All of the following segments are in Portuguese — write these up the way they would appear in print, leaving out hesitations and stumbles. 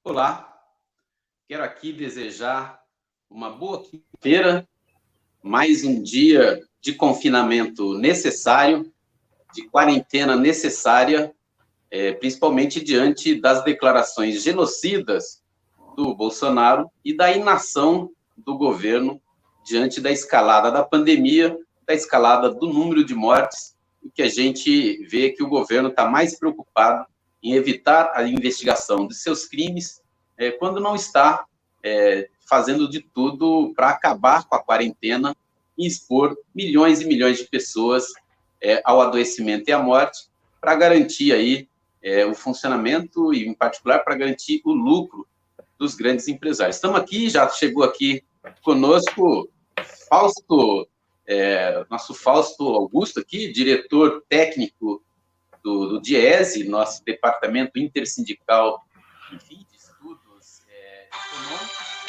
Olá, quero aqui desejar uma boa quinta-feira, mais um dia de confinamento necessário, de quarentena necessária, principalmente diante das declarações genocidas do Bolsonaro e da inação do governo diante da escalada da pandemia, da escalada do número de mortes, e que a gente vê que o governo está mais preocupado em evitar a investigação de seus crimes, quando não está fazendo de tudo para acabar com a quarentena e expor milhões e milhões de pessoas ao adoecimento e à morte, para garantir aí o funcionamento e, em particular, para garantir o lucro dos grandes empresários. Estamos aqui, já chegou aqui conosco Fausto, nosso Fausto Augusto aqui, diretor técnico do DIESE, nosso departamento intersindical, enfim, de estudos econômicos.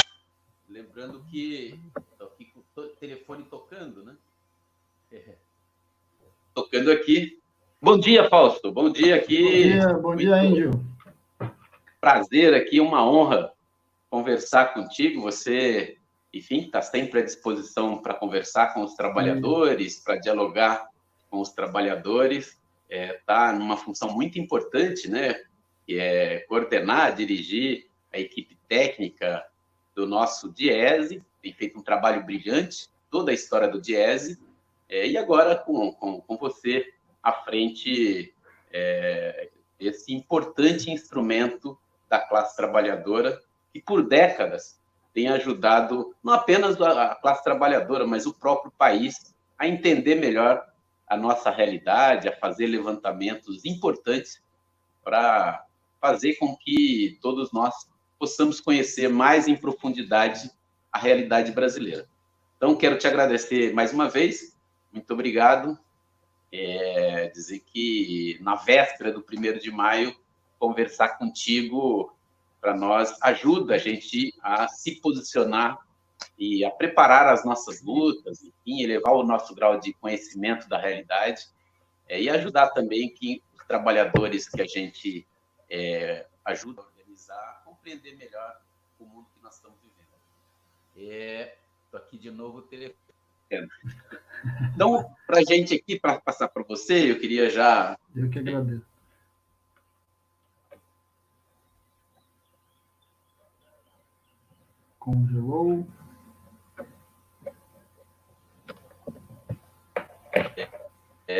Lembrando que estou aqui com o telefone tocando, né? Tocando aqui. Bom dia, Fausto. Bom dia aqui. Bom dia, Índio. Prazer aqui, uma honra conversar contigo. Você, enfim, está sempre à disposição para conversar com os trabalhadores, para dialogar com os trabalhadores. Está numa função muito importante, né? Que é coordenar, dirigir a equipe técnica do nosso DIESE. Tem feito um trabalho brilhante, toda a história do DIESE. E agora, com você à frente, esse importante instrumento da classe trabalhadora, que por décadas tem ajudado não apenas a classe trabalhadora, mas o próprio país a entender melhor a nossa realidade, a fazer levantamentos importantes para fazer com que todos nós possamos conhecer mais em profundidade a realidade brasileira. Então, quero te agradecer mais uma vez, muito obrigado. Dizer que na véspera do 1º de maio, conversar contigo para nós ajuda a gente a se posicionar e a preparar as nossas lutas, enfim, elevar o nosso grau de conhecimento da realidade, e ajudar também que os trabalhadores que a gente ajuda a organizar a compreender melhor o mundo que nós estamos vivendo. Estou aqui de novo o telefone. Então, para a gente aqui, para passar para você, eu queria já... Eu que agradeço. Congelou.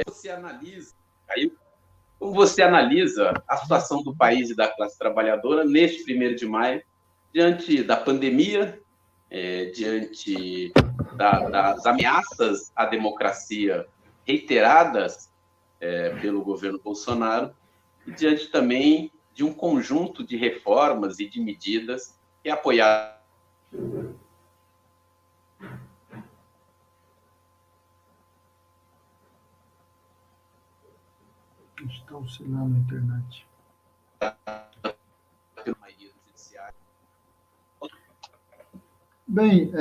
Você analisa, como você analisa a situação do país e da classe trabalhadora neste 1º de maio, diante da pandemia, diante das ameaças à democracia reiteradas pelo governo Bolsonaro, e diante também de um conjunto de reformas e de medidas que é apoiado. Está oscilando a internet. Bem,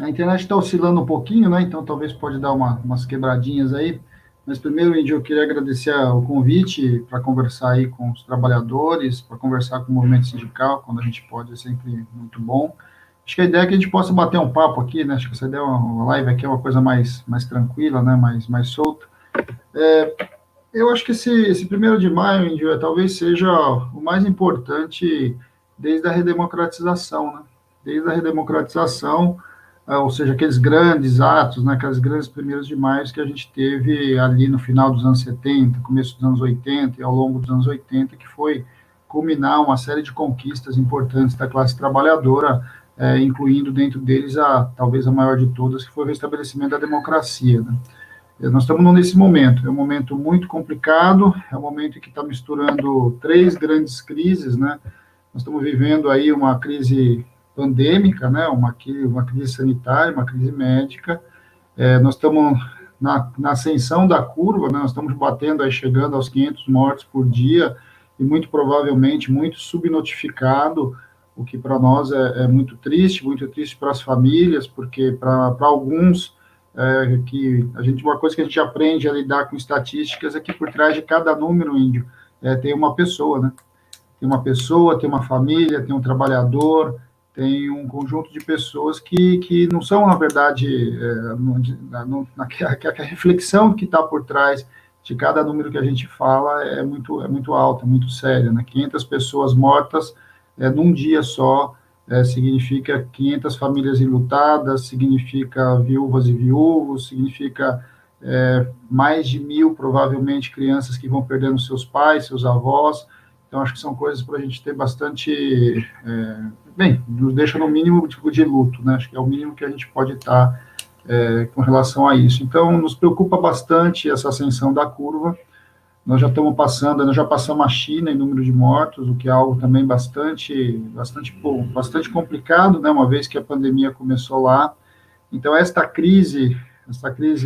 a internet está oscilando um pouquinho, né? Então talvez pode dar umas quebradinhas aí. Mas primeiro, Índio, eu queria agradecer o convite para conversar aí com os trabalhadores, para conversar com o movimento sindical, quando a gente pode, é sempre muito bom. Acho que a ideia é que a gente possa bater um papo aqui, né? Acho que essa ideia, uma live aqui é uma coisa mais tranquila, né? Mais solta. Eu acho que esse 1º de maio, Índio, talvez seja o mais importante desde a redemocratização, né? Desde a redemocratização, ou seja, aqueles grandes atos, né, aqueles grandes 1º de maio que a gente teve ali no final dos anos 70, começo dos anos 80 e ao longo dos anos 80, que foi culminar uma série de conquistas importantes da classe trabalhadora, incluindo dentro deles talvez a maior de todas, que foi o restabelecimento da democracia, né? Nós estamos nesse momento, é um momento muito complicado, é um momento que está misturando 3 grandes crises, né? Nós estamos vivendo aí uma crise pandêmica, né? Uma crise sanitária, uma crise médica, nós estamos na ascensão da curva, né? Nós estamos batendo aí, chegando aos 500 mortes por dia, e muito provavelmente muito subnotificado, o que para nós é muito triste para as famílias, porque para alguns... uma coisa que a gente aprende a lidar com estatísticas é que por trás de cada número, Índio, tem uma pessoa, né? tem uma pessoa, tem uma família, tem um trabalhador, tem um conjunto de pessoas que não são, na verdade, a reflexão que está por trás de cada número que a gente fala é muito alta, muito séria, né? 500 pessoas mortas num dia só, significa 500 famílias enlutadas, significa viúvas e viúvos, significa mais de 1.000, provavelmente, crianças que vão perdendo seus pais, seus avós. Então, acho que são coisas para a gente ter bastante... nos deixa no mínimo tipo de luto, né? Acho que é o mínimo que a gente pode estar com relação a isso. Então, nos preocupa bastante essa ascensão da curva. Nós já estamos passando, nós já passamos a China em número de mortos, o que é algo também bastante complicado, né? Uma vez que a pandemia começou lá. Então, esta crise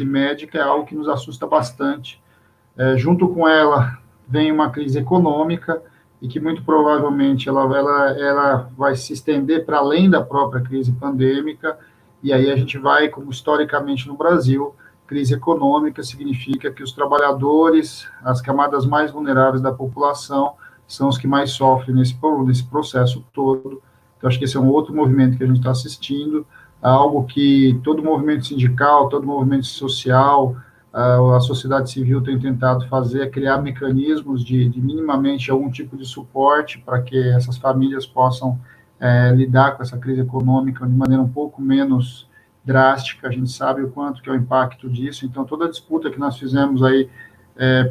médica é algo que nos assusta bastante. Junto com ela vem uma crise econômica e que muito provavelmente ela vai se estender para além da própria crise pandêmica, e aí a gente vai, como historicamente no Brasil, crise econômica significa que os trabalhadores, as camadas mais vulneráveis da população, são os que mais sofrem nesse processo todo. Então, acho que esse é um outro movimento que a gente está assistindo, algo que todo movimento sindical, todo movimento social, a sociedade civil tem tentado fazer, é criar mecanismos de minimamente algum tipo de suporte para que essas famílias possam lidar com essa crise econômica de maneira um pouco menos drástica. A gente sabe o quanto que é o impacto disso. Então, toda a disputa que nós fizemos aí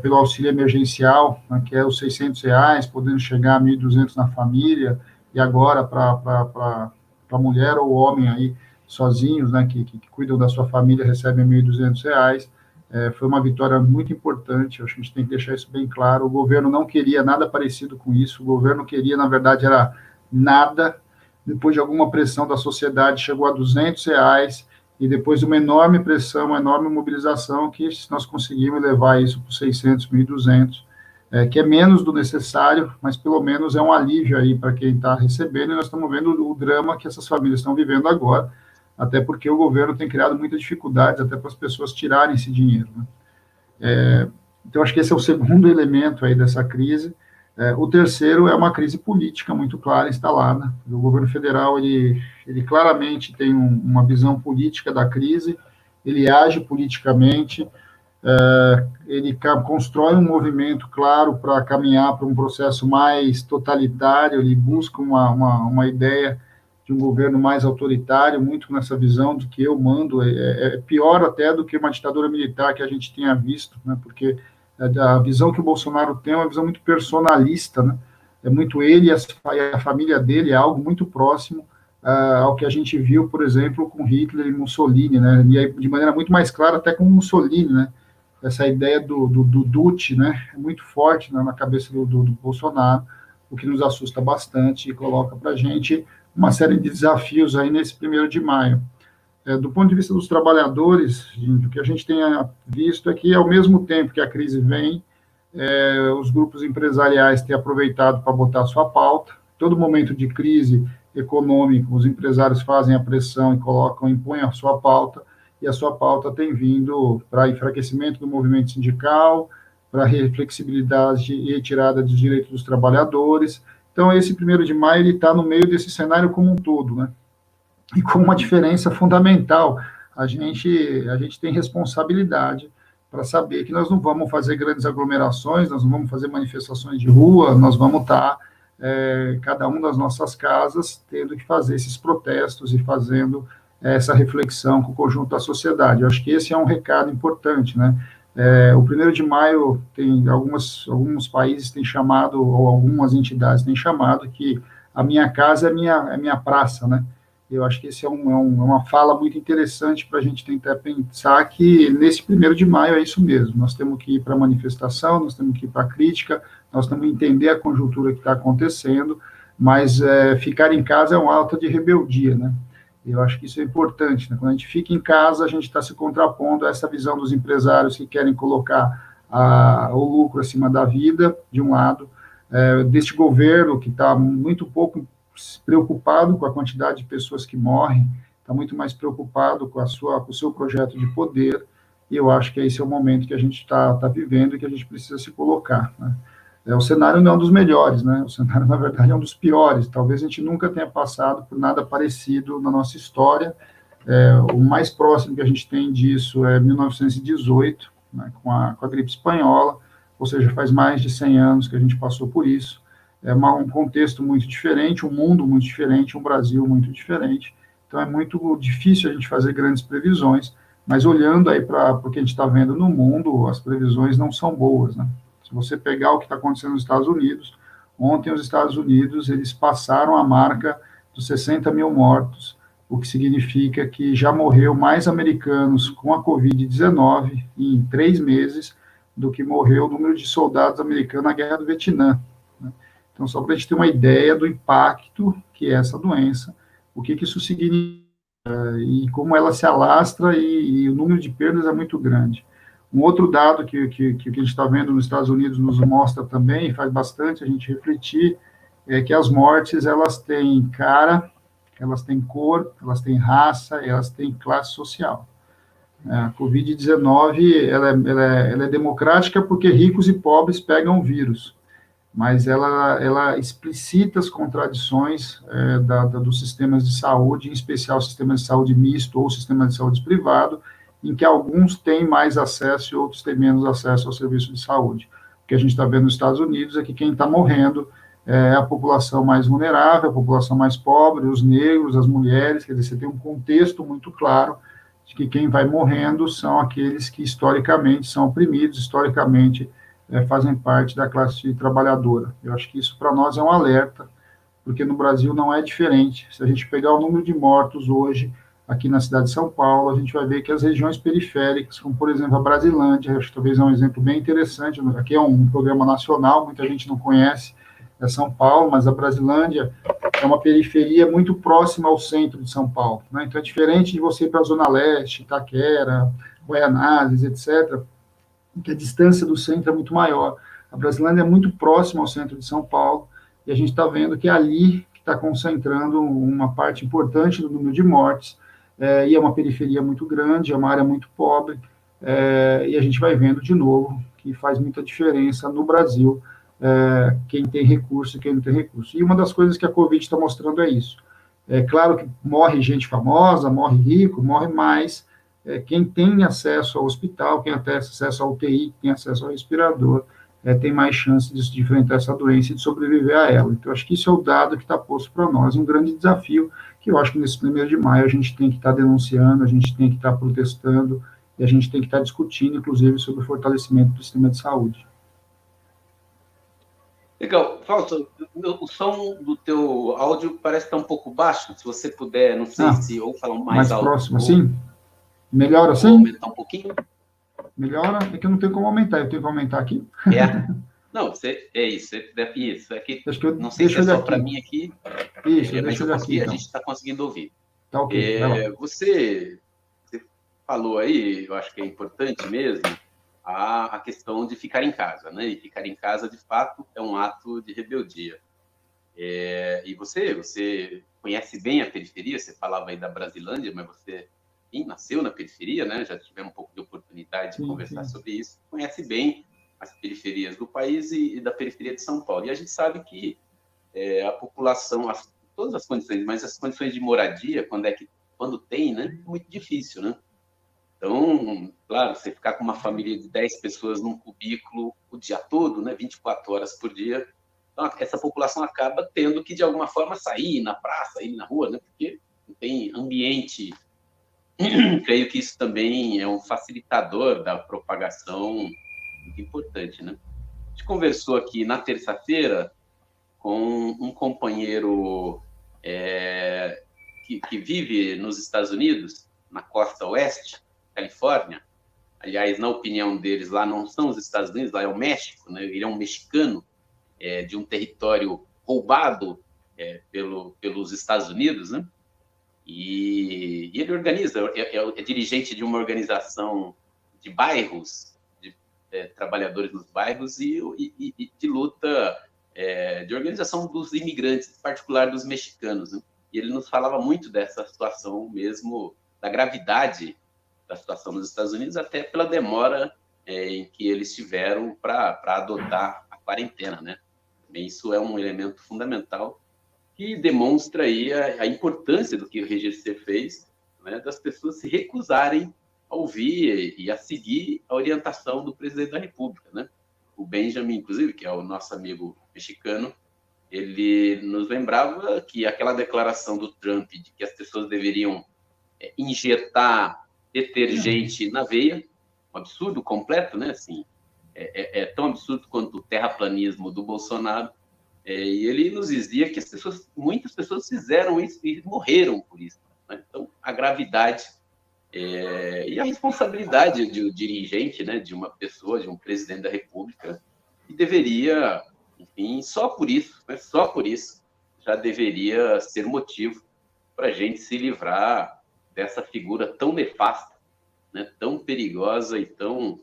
pelo auxílio emergencial, né, que é os R$ 600, podendo chegar a 1.200 na família, e agora para a mulher ou homem aí sozinhos, né, que cuidam da sua família, recebem R$ 1.200, foi uma vitória muito importante. Acho que a gente tem que deixar isso bem claro. O governo não queria nada parecido com isso, o governo queria, na verdade, era nada. Depois de alguma pressão da sociedade, chegou a R$ 200, e depois de uma enorme pressão, uma enorme mobilização, que nós conseguimos levar isso para 600, 1.200, que é menos do necessário, mas pelo menos é um alívio aí para quem está recebendo, e nós estamos vendo o drama que essas famílias estão vivendo agora, até porque o governo tem criado muitas dificuldades até para as pessoas tirarem esse dinheiro, né? Então, acho que esse é o segundo elemento aí dessa crise. O terceiro é uma crise política muito clara, instalada. O governo federal, ele claramente tem uma visão política da crise, ele age politicamente, ele constrói um movimento claro para caminhar para um processo mais totalitário, ele busca uma ideia de um governo mais autoritário, muito nessa visão de que eu mando, é pior até do que uma ditadura militar que a gente tenha visto, né, porque a visão que o Bolsonaro tem é uma visão muito personalista, né, é muito ele e a família dele, é algo muito próximo ao que a gente viu, por exemplo, com Hitler e Mussolini, né, e de maneira muito mais clara até com Mussolini, né, essa ideia do Duce, né, é muito forte, né, na cabeça do Bolsonaro, o que nos assusta bastante e coloca para a gente uma série de desafios aí nesse 1º de maio. Do ponto de vista dos trabalhadores, o que a gente tem visto é que, ao mesmo tempo que a crise vem, os grupos empresariais têm aproveitado para botar a sua pauta. Todo momento de crise econômica, os empresários fazem a pressão e impõem a sua pauta, e a sua pauta tem vindo para enfraquecimento do movimento sindical, para reflexibilidade e retirada dos direitos dos trabalhadores. Então, esse 1º de maio ele está no meio desse cenário como um todo, né? E com uma diferença fundamental, a gente tem responsabilidade para saber que nós não vamos fazer grandes aglomerações, nós não vamos fazer manifestações de rua, nós vamos estar, cada um das nossas casas, tendo que fazer esses protestos e fazendo essa reflexão com o conjunto da sociedade. Eu acho que esse é um recado importante, né? O 1º de maio, tem alguns países têm chamado, ou algumas entidades têm chamado, que a minha casa é minha praça, né? Eu acho que esse é uma fala muito interessante para a gente tentar pensar que nesse 1º de maio é isso mesmo. Nós temos que ir para a manifestação, nós temos que ir para a crítica, nós temos que entender a conjuntura que está acontecendo, mas ficar em casa é um ato de rebeldia, né? Eu acho que isso é importante, né? Quando a gente fica em casa, a gente está se contrapondo a essa visão dos empresários que querem colocar o lucro acima da vida, de um lado, deste governo que está muito pouco preocupado com a quantidade de pessoas que morrem, está muito mais preocupado com o seu projeto de poder, e eu acho que esse é o momento que a gente está vivendo e que a gente precisa se colocar, né? O cenário não é um dos melhores, né? O cenário, na verdade, é um dos piores. Talvez a gente nunca tenha passado por nada parecido na nossa história. O mais próximo que a gente tem disso é 1918, né, com a gripe espanhola, ou seja, faz mais de 100 anos que a gente passou por isso. Um contexto muito diferente, um mundo muito diferente, um Brasil muito diferente. Então, é muito difícil a gente fazer grandes previsões, mas olhando aí para o que a gente está vendo no mundo, as previsões não são boas, né? Se você pegar o que está acontecendo nos Estados Unidos, ontem os Estados Unidos, eles passaram a marca dos 60 mil mortos, o que significa que já morreu mais americanos com a Covid-19 em 3 meses do que morreu o número de soldados americanos na Guerra do Vietnã, né? Então, só para a gente ter uma ideia do impacto que é essa doença, o que isso significa e como ela se alastra e o número de perdas é muito grande. Um outro dado que a gente está vendo nos Estados Unidos nos mostra também, faz bastante a gente refletir, é que as mortes, elas têm cara, elas têm cor, elas têm raça, elas têm classe social. A Covid-19, ela é democrática porque ricos e pobres pegam o vírus, mas ela explicita as contradições dos sistemas de saúde, em especial sistemas de saúde misto ou sistema de saúde privado, em que alguns têm mais acesso e outros têm menos acesso ao serviço de saúde. O que a gente está vendo nos Estados Unidos é que quem está morrendo é a população mais vulnerável, a população mais pobre, os negros, as mulheres, quer dizer, você tem um contexto muito claro de que quem vai morrendo são aqueles que historicamente são oprimidos, historicamente fazem parte da classe trabalhadora. Eu acho que isso para nós é um alerta, porque no Brasil não é diferente. Se a gente pegar o número de mortos hoje aqui na cidade de São Paulo, a gente vai ver que as regiões periféricas, como por exemplo a Brasilândia, acho que talvez é um exemplo bem interessante, aqui é um programa nacional, muita gente não conhece, é São Paulo, mas a Brasilândia é uma periferia muito próxima ao centro de São Paulo, né? Então é diferente de você ir para a Zona Leste, Itaquera, Guaianazes, etc., que a distância do centro é muito maior. A Brasilândia é muito próxima ao centro de São Paulo, e a gente está vendo que é ali que está concentrando uma parte importante do número de mortes, e é uma periferia muito grande, é uma área muito pobre, e a gente vai vendo de novo que faz muita diferença no Brasil, quem tem recurso e quem não tem recurso. E uma das coisas que a Covid está mostrando é isso. É claro que morre gente famosa, morre rico, morre mais, quem tem acesso ao hospital, quem tem acesso ao UTI, tem acesso ao respirador, tem mais chance de enfrentar essa doença e de sobreviver a ela. Então, acho que isso é o dado que está posto para nós, um grande desafio, que eu acho que nesse 1º de maio a gente tem que estar denunciando, a gente tem que estar protestando, e a gente tem que estar discutindo, inclusive, sobre o fortalecimento do sistema de saúde. Legal. Fausto, o som do teu áudio parece estar um pouco baixo, se você puder, não sei se, ou falar mais alto. Mais próximo, assim? Melhora assim? Vou aumentar um pouquinho. Melhora? É que eu não tenho como aumentar, eu tenho que aumentar aqui? Não, é isso. Isso aqui, não sei se é só para mim aqui. Isso, mas eu consegui, então. A gente está conseguindo ouvir. Tá ok. Você falou aí, eu acho que é importante mesmo, a questão de ficar em casa, né? E ficar em casa, de fato, é um ato de rebeldia. E você conhece bem a periferia, você falava aí da Brasilândia, mas você nasceu na periferia, né? Já tivemos um pouco de oportunidade de conversar sobre isso. Conhece bem as periferias do país e da periferia de São Paulo. E a gente sabe que a população, todas as condições, mas as condições de moradia, quando tem, né? É muito difícil, né? Então, claro, você ficar com uma família de 10 pessoas num cubículo o dia todo, né? 24 horas por dia, então, essa população acaba tendo que, de alguma forma, sair na praça, ir na rua, né? Porque não tem ambiente. Creio que isso também é um facilitador da propagação muito importante, né? A gente conversou aqui na terça-feira com um companheiro que vive nos Estados Unidos, na costa oeste, Califórnia. Aliás, na opinião deles, lá não são os Estados Unidos, lá é o México, né? Ele é um mexicano de um território roubado pelos Estados Unidos, né? E ele organiza, é dirigente de uma organização de bairros, de trabalhadores nos bairros e de luta, de organização dos imigrantes, em particular dos mexicanos, né? E ele nos falava muito dessa situação mesmo, da gravidade da situação nos Estados Unidos, até pela demora em que eles tiveram para adotar a quarentena, né? Também isso é um elemento fundamental que demonstra aí a importância do que o RGC fez, né, das pessoas se recusarem a ouvir e a seguir a orientação do presidente da República, né? O Benjamin, inclusive, que é o nosso amigo mexicano, ele nos lembrava que aquela declaração do Trump de que as pessoas deveriam injetar detergente na veia, um absurdo completo, né? Assim, é tão absurdo quanto o terraplanismo do Bolsonaro. E ele nos dizia que muitas pessoas fizeram isso e morreram por isso, né? Então, a gravidade e a responsabilidade de um dirigente, né, de uma pessoa, de um presidente da República, que deveria, enfim, só por isso, né, só por isso, já deveria ser motivo para a gente se livrar dessa figura tão nefasta, né, tão perigosa e tão,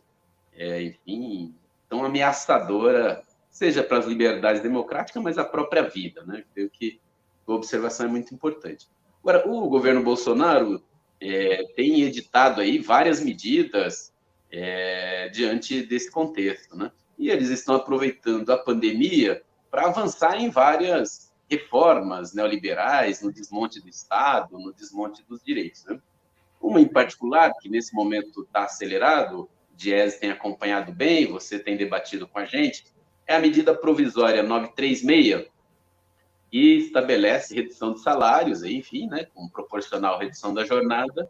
enfim, tão ameaçadora, seja para as liberdades democráticas, mas a própria vida, né? Creio que a observação é muito importante. Agora, o governo Bolsonaro tem editado aí várias medidas diante desse contexto, né? E eles estão aproveitando a pandemia para avançar em várias reformas neoliberais, no desmonte do Estado, no desmonte dos direitos, né? Uma em particular, que nesse momento está acelerado, o Diese tem acompanhado bem, você tem debatido com a gente, é a medida provisória 936, que estabelece redução de salários, enfim, né, com proporcional redução da jornada,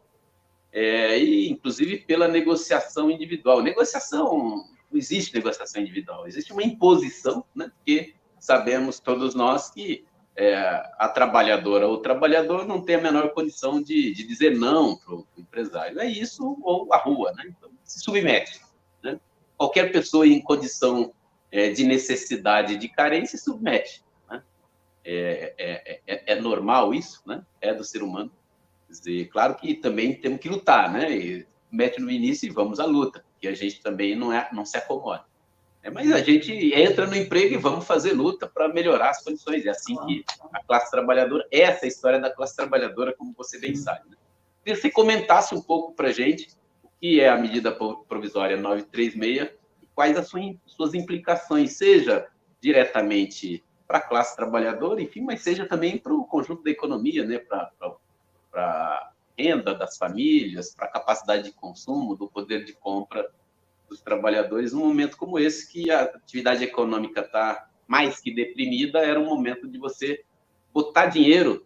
e inclusive pela negociação individual. Não existe negociação individual, existe uma imposição, né, porque sabemos todos nós que a trabalhadora ou o trabalhador não tem a menor condição de dizer não para o empresário. É isso ou a rua, né? Então, se submete, né? Qualquer pessoa em condição de necessidade, de carência, se submete. É normal isso, né? É do ser humano. Quer dizer, claro que também temos que lutar, né? E mete no início e vamos à luta, que a gente também não se acomoda. Mas a gente entra no emprego e vamos fazer luta para melhorar as condições. É assim que a classe trabalhadora, essa é a história da classe trabalhadora, como você bem sabe, né? Queria que você comentasse um pouco para a gente o que é a medida provisória 936 e quais as suas implicações, seja diretamente para a classe trabalhadora, enfim, mas seja também para o conjunto da economia, né? Para a renda das famílias, para a capacidade de consumo, do poder de compra dos trabalhadores, num momento como esse, que a atividade econômica está mais que deprimida, era um momento de você botar dinheiro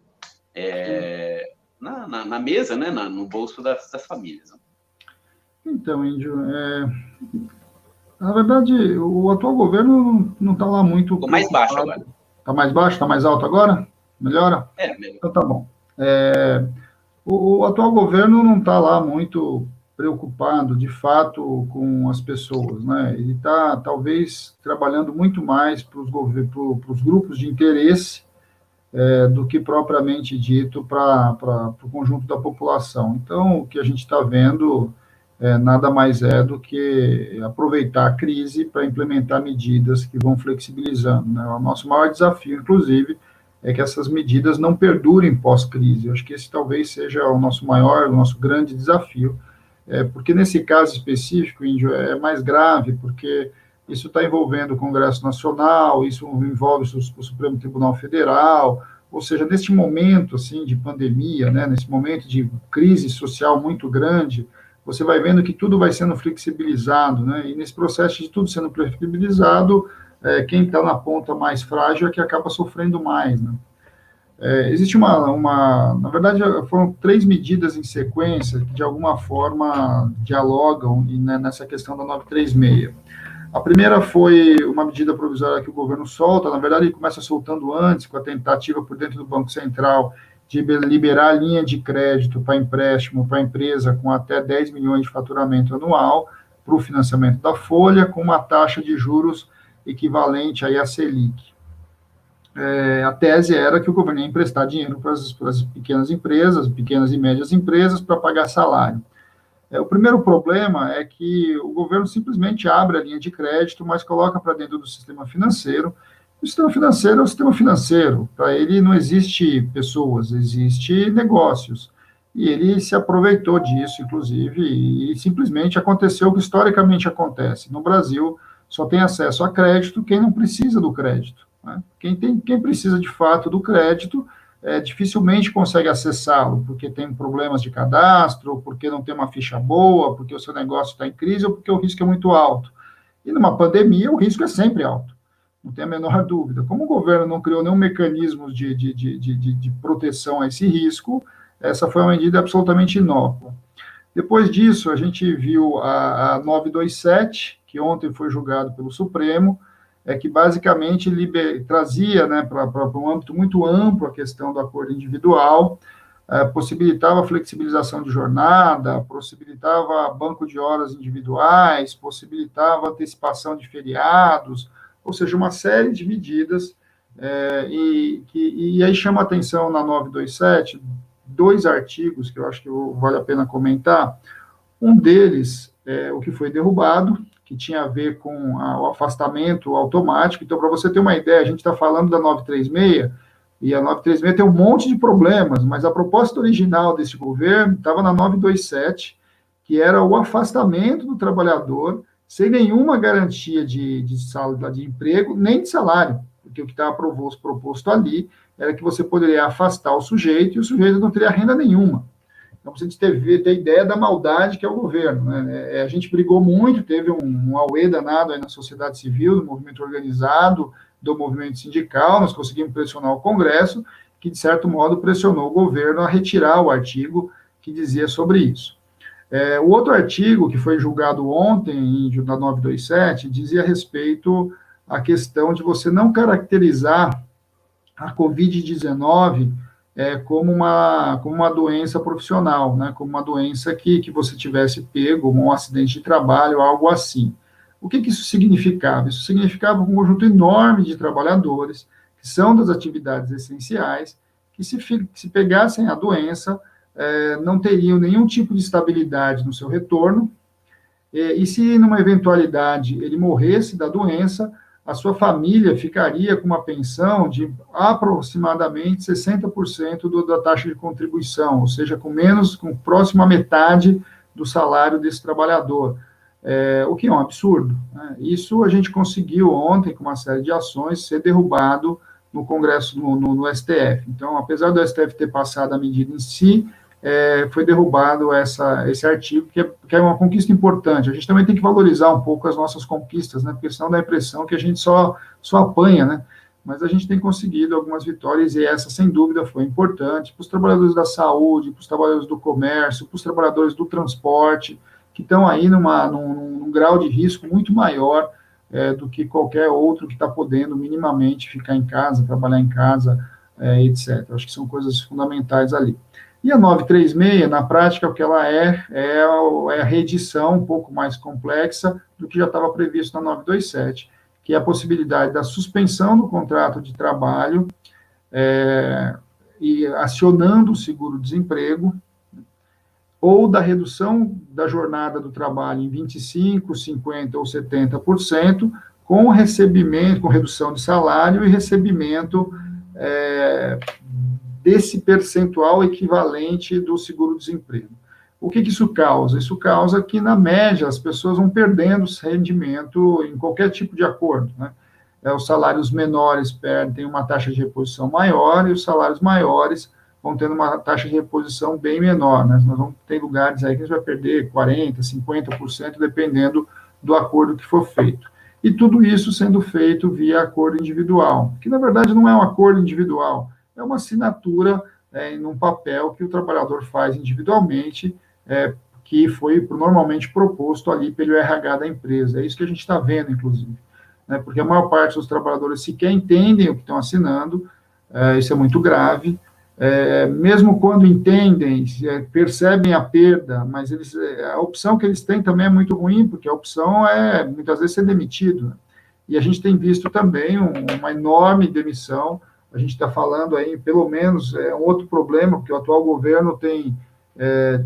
na mesa, né? No bolso das famílias. Então, Índio, na verdade, o atual governo não está lá muito... Ficou mais baixo agora. Está mais baixo? Está mais alto agora? Melhora? Melhor. Então tá bom. O atual governo não está lá muito preocupado, de fato, com as pessoas, né? Ele está, talvez, trabalhando muito mais para os grupos de interesse do que propriamente dito para o conjunto da população. Então, o que a gente está vendo nada mais é do que aproveitar a crise para implementar medidas que vão flexibilizando, né? O nosso maior desafio, inclusive, é que essas medidas não perdurem pós-crise. Eu acho que esse talvez seja o nosso grande desafio, porque nesse caso específico, Índio, é mais grave, porque isso está envolvendo o Congresso Nacional, isso envolve o Supremo Tribunal Federal, ou seja, neste momento assim, de pandemia, né, nesse momento de crise social muito grande, você vai vendo que tudo vai sendo flexibilizado, né, e nesse processo de tudo sendo flexibilizado, quem está na ponta mais frágil é que acaba sofrendo mais, né. Existe na verdade, foram 3 medidas em sequência que, de alguma forma, dialogam nessa questão da 936. A primeira foi uma medida provisória que o governo solta, na verdade, ele começa soltando antes, com a tentativa por dentro do Banco Central de liberar a linha de crédito para empréstimo para a empresa com até 10 milhões de faturamento anual para o financiamento da folha, com uma taxa de juros equivalente aí à Selic. A tese era que o governo ia emprestar dinheiro para as pequenas empresas, pequenas e médias empresas, para pagar salário. O primeiro problema é que o governo simplesmente abre a linha de crédito, mas coloca para dentro do sistema financeiro. O sistema financeiro é o sistema financeiro. Para ele não existe pessoas, existe negócios. E ele se aproveitou disso, inclusive, e simplesmente aconteceu o que historicamente acontece. No Brasil, só tem acesso a crédito quem não precisa do crédito, né? Quem precisa de fato do crédito dificilmente consegue acessá-lo, porque tem problemas de cadastro, porque não tem uma ficha boa, porque o seu negócio está em crise ou porque o risco é muito alto. E numa pandemia, o risco é sempre alto, não tem a menor dúvida. Como o governo não criou nenhum mecanismo de proteção a esse risco, essa foi uma medida absolutamente inócua. Depois disso, a gente viu a 927, que ontem foi julgado pelo Supremo, que basicamente trazia, né, para um âmbito muito amplo a questão do acordo individual, possibilitava a flexibilização de jornada, possibilitava banco de horas individuais, possibilitava antecipação de feriados, ou seja, uma série de medidas, e aí chama a atenção na 927, dois artigos que eu acho que vale a pena comentar. Um deles é o que foi derrubado, que tinha a ver com o afastamento automático. Então, para você ter uma ideia, a gente está falando da 936, e a 936 tem um monte de problemas, mas a proposta original desse governo estava na 927, que era o afastamento do trabalhador, sem nenhuma garantia de emprego, nem de salário, porque o que estava proposto ali era que você poderia afastar o sujeito, e o sujeito não teria renda nenhuma. Então, para você ter ideia da maldade que é o governo, né? A gente brigou muito, teve um auê danado aí na sociedade civil, no movimento organizado, do movimento sindical, nós conseguimos pressionar o Congresso, que, de certo modo, pressionou o governo a retirar o artigo que dizia sobre isso. O outro artigo, que foi julgado ontem, na 927, dizia a respeito à questão de você não caracterizar a Covid-19 como uma doença profissional, né, como uma doença que você tivesse pego, um acidente de trabalho, algo assim. O que isso significava? Isso significava um conjunto enorme de trabalhadores, que são das atividades essenciais, que se pegassem a doença, não teriam nenhum tipo de estabilidade no seu retorno, e se numa eventualidade ele morresse da doença, a sua família ficaria com uma pensão de aproximadamente 60% da taxa de contribuição, ou seja, com próximo à metade do salário desse trabalhador, o que é um absurdo, né? Isso a gente conseguiu ontem, com uma série de ações, ser derrubado no Congresso, no STF. Então, apesar do STF ter passado a medida em si, foi derrubado esse artigo, que é uma conquista importante. A gente também tem que valorizar um pouco as nossas conquistas, né? Porque senão dá a impressão que a gente só apanha, né? Mas a gente tem conseguido algumas vitórias, e essa, sem dúvida, foi importante para os trabalhadores da saúde, para os trabalhadores do comércio, para os trabalhadores do transporte, que estão aí num grau de risco muito maior do que qualquer outro que está podendo minimamente ficar em casa, trabalhar em casa, etc. Acho que são coisas fundamentais ali. E a 936, na prática, o que ela é a reedição um pouco mais complexa do que já estava previsto na 927, que é a possibilidade da suspensão do contrato de trabalho e acionando o seguro-desemprego, ou da redução da jornada do trabalho em 25%, 50% ou 70%, com recebimento, com redução de salário e recebimento desse percentual equivalente do seguro-desemprego. O que isso causa? Isso causa que, na média, as pessoas vão perdendo rendimento em qualquer tipo de acordo, né? Os salários menores têm uma taxa de reposição maior, e os salários maiores vão tendo uma taxa de reposição bem menor, né? Nós vamos ter lugares aí que a gente vai perder 40%, 50%, dependendo do acordo que for feito. E tudo isso sendo feito via acordo individual, que, na verdade, não é um acordo individual, é uma assinatura em um papel que o trabalhador faz individualmente, que foi normalmente proposto ali pelo RH da empresa. É isso que a gente está vendo, inclusive, né? Porque a maior parte dos trabalhadores sequer entendem o que estão assinando, isso é muito grave. Mesmo quando entendem, percebem a perda, mas a opção que eles têm também é muito ruim, porque a opção é, muitas vezes, ser demitido, né? E a gente tem visto também uma enorme demissão. A gente está falando aí, pelo menos, um outro problema, porque o atual governo tem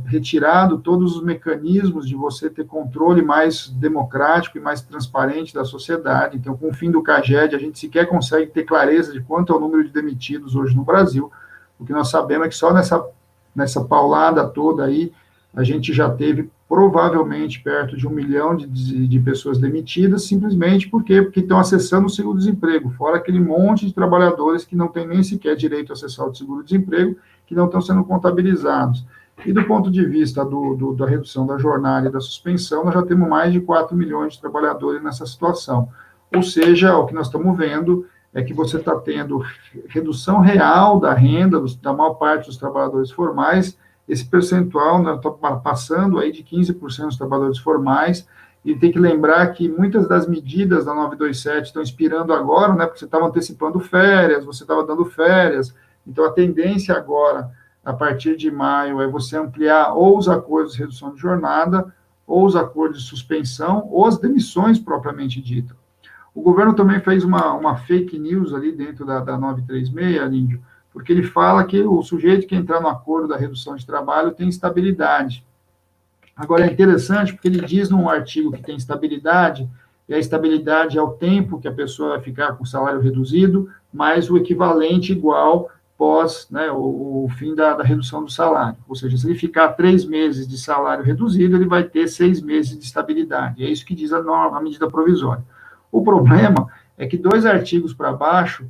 retirado todos os mecanismos de você ter controle mais democrático e mais transparente da sociedade. Então, com o fim do CAGED, a gente sequer consegue ter clareza de quanto é o número de demitidos hoje no Brasil. O que nós sabemos é que só nessa paulada toda aí, a gente já teve provavelmente perto de 1 milhão de pessoas demitidas, simplesmente porque estão acessando o seguro-desemprego, fora aquele monte de trabalhadores que não têm nem sequer direito a acessar o seguro-desemprego, que não estão sendo contabilizados. E do ponto de vista da redução da jornada e da suspensão, nós já temos mais de 4 milhões de trabalhadores nessa situação. Ou seja, o que nós estamos vendo é que você está tendo redução real da renda da maior parte dos trabalhadores formais. Esse percentual está passando aí de 15% dos trabalhadores formais, e tem que lembrar que muitas das medidas da 927 estão expirando agora, né, porque você estava antecipando férias, você estava dando férias, então a tendência agora, a partir de maio, é você ampliar ou os acordos de redução de jornada, ou os acordos de suspensão, ou as demissões propriamente ditas. O governo também fez uma fake news ali dentro da 936, Lídio, porque ele fala que o sujeito que entrar no acordo da redução de trabalho tem estabilidade. Agora, é interessante porque ele diz num artigo que tem estabilidade, e a estabilidade é o tempo que a pessoa vai ficar com o salário reduzido, mais o equivalente igual pós, né, o fim da redução do salário. Ou seja, se ele ficar 3 meses de salário reduzido, ele vai ter 6 meses de estabilidade. É isso que diz a medida provisória. O problema é que 2 artigos para baixo,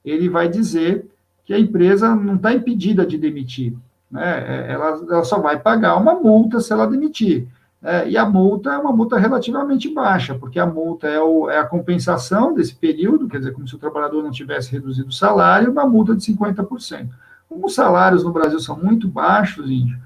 ele vai dizer que a empresa não está impedida de demitir, né? Ela só vai pagar uma multa se ela demitir. E a multa é uma multa relativamente baixa, porque a multa é a compensação desse período, quer dizer, como se o trabalhador não tivesse reduzido o salário, uma multa de 50%. Como os salários no Brasil são muito baixos, Índio,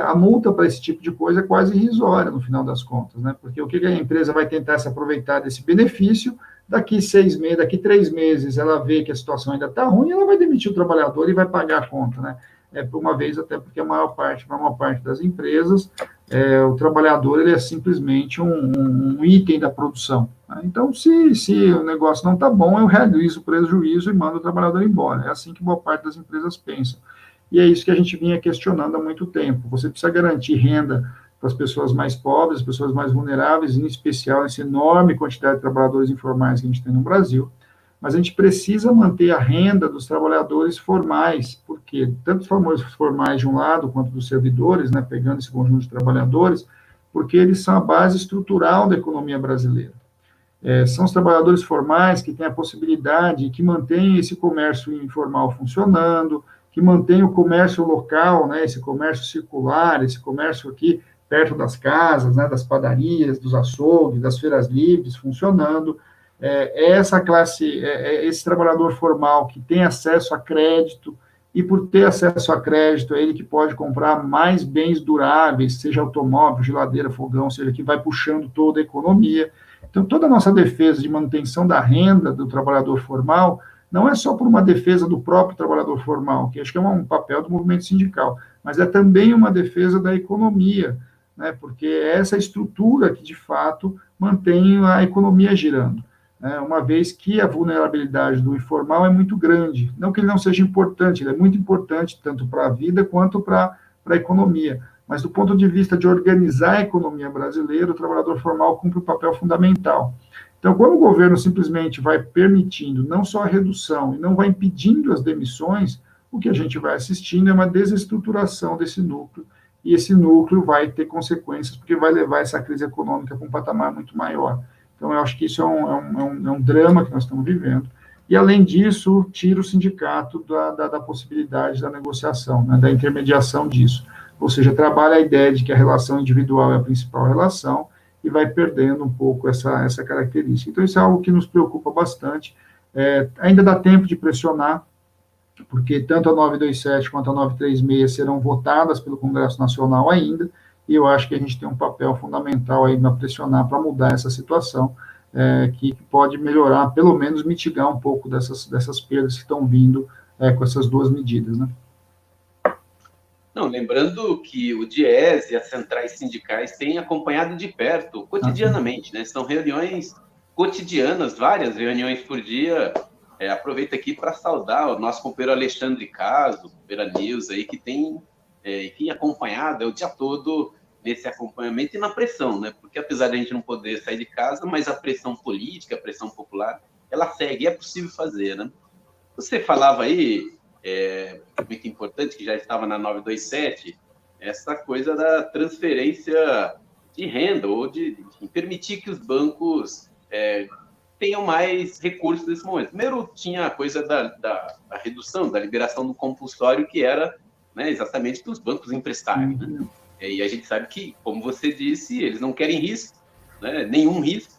a multa para esse tipo de coisa é quase irrisória, no final das contas, né? Porque o que a empresa vai tentar se aproveitar desse benefício, daqui 3 meses, ela vê que a situação ainda está ruim, ela vai demitir o trabalhador e vai pagar a conta, né? Por uma vez, até porque para a maior parte das empresas, o trabalhador ele é simplesmente um item da produção, né? Então, se o negócio não está bom, eu realizo o prejuízo e mando o trabalhador embora. É assim que boa parte das empresas pensam. E é isso que a gente vinha questionando há muito tempo. Você precisa garantir renda para as pessoas mais pobres, as pessoas mais vulneráveis, em especial essa enorme quantidade de trabalhadores informais que a gente tem no Brasil, mas a gente precisa manter a renda dos trabalhadores formais, porque tanto os famosos formais de um lado, quanto dos servidores, né, pegando esse conjunto de trabalhadores, porque eles são a base estrutural da economia brasileira. São os trabalhadores formais que têm a possibilidade, que mantêm esse comércio informal funcionando, que mantém o comércio local, né, esse comércio circular, esse comércio aqui perto das casas, né, das padarias, dos açougues, das feiras livres funcionando. Essa classe, esse trabalhador formal que tem acesso a crédito, e por ter acesso a crédito, é ele que pode comprar mais bens duráveis, seja automóvel, geladeira, fogão, seja que vai puxando toda a economia. Então, toda a nossa defesa de manutenção da renda do trabalhador formal não é só por uma defesa do próprio trabalhador formal, que acho que é um papel do movimento sindical, mas é também uma defesa da economia, né, porque é essa estrutura que, de fato, mantém a economia girando, né, uma vez que a vulnerabilidade do informal é muito grande. Não que ele não seja importante, ele é muito importante tanto para a vida quanto para a economia, mas do ponto de vista de organizar a economia brasileira, o trabalhador formal cumpre um papel fundamental. Então, quando o governo simplesmente vai permitindo não só a redução e não vai impedindo as demissões, o que a gente vai assistindo é uma desestruturação desse núcleo, e esse núcleo vai ter consequências, porque vai levar essa crise econômica para um patamar muito maior. Então, eu acho que isso é um drama que nós estamos vivendo. E, além disso, tira o sindicato da possibilidade da negociação, né, da intermediação disso. Ou seja, trabalha a ideia de que a relação individual é a principal relação, e vai perdendo um pouco essa característica. Então, isso é algo que nos preocupa bastante. Ainda dá tempo de pressionar, porque tanto a 927 quanto a 936 serão votadas pelo Congresso Nacional ainda, e eu acho que a gente tem um papel fundamental aí para pressionar, para mudar essa situação, que pode melhorar, pelo menos mitigar um pouco dessas perdas que estão vindo com essas 2 medidas, né? Não, lembrando que o DIEESE e as centrais sindicais têm acompanhado de perto, cotidianamente, né? São reuniões cotidianas, várias reuniões por dia. Aproveito aqui para saudar o nosso companheiro Alexandre Caso, Vera News, aí, que tem enfim, acompanhado o dia todo nesse acompanhamento e na pressão, né? Porque apesar de a gente não poder sair de casa, mas a pressão política, a pressão popular, ela segue, é possível fazer, né? Você falava aí, muito importante, que já estava na 927, essa coisa da transferência de renda, ou de enfim, permitir que os bancos tenham mais recursos nesse momento. Primeiro, tinha a coisa da redução, da liberação do compulsório, que era, né, exatamente para os bancos emprestarem. Né? E a gente sabe que, como você disse, eles não querem risco, né, nenhum risco.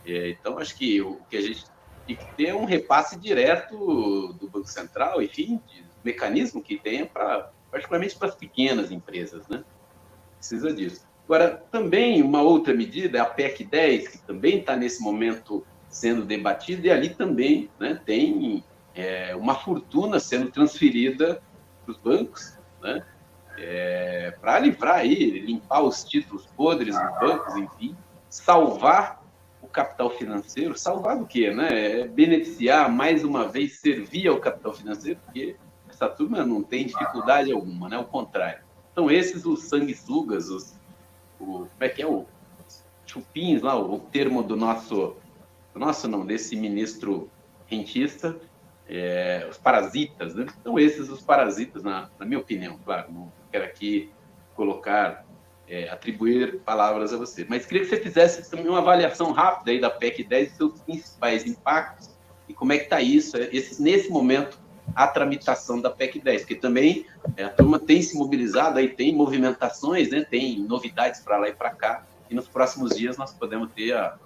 Então, acho que o que a gente tem que ter é um repasse direto do Banco Central, enfim, de mecanismo que tenha, particularmente para as pequenas empresas, né? Precisa disso. Agora, também uma outra medida é a PEC 10, que também está nesse momento sendo debatida, e ali também, né, tem uma fortuna sendo transferida para os bancos, né, para livrar aí, limpar os títulos podres dos bancos, enfim, salvar o capital financeiro. Salvar do quê? Né? Beneficiar, mais uma vez, servir ao capital financeiro, porque essa turma não tem dificuldade alguma, né? Ao contrário. Então, esses os sanguessugas, como é que é o chupins lá, o termo do nosso não, desse ministro rentista, os parasitas, né? Então, esses os parasitas, na minha opinião, claro, não quero aqui colocar, atribuir palavras a você, mas queria que você fizesse também uma avaliação rápida aí da PEC 10 e seus principais impactos, e como é que está isso, nesse momento, a tramitação da PEC 10, porque também a turma tem se mobilizado, aí tem movimentações, né? Tem novidades para lá e para cá, e nos próximos dias nós podemos ter a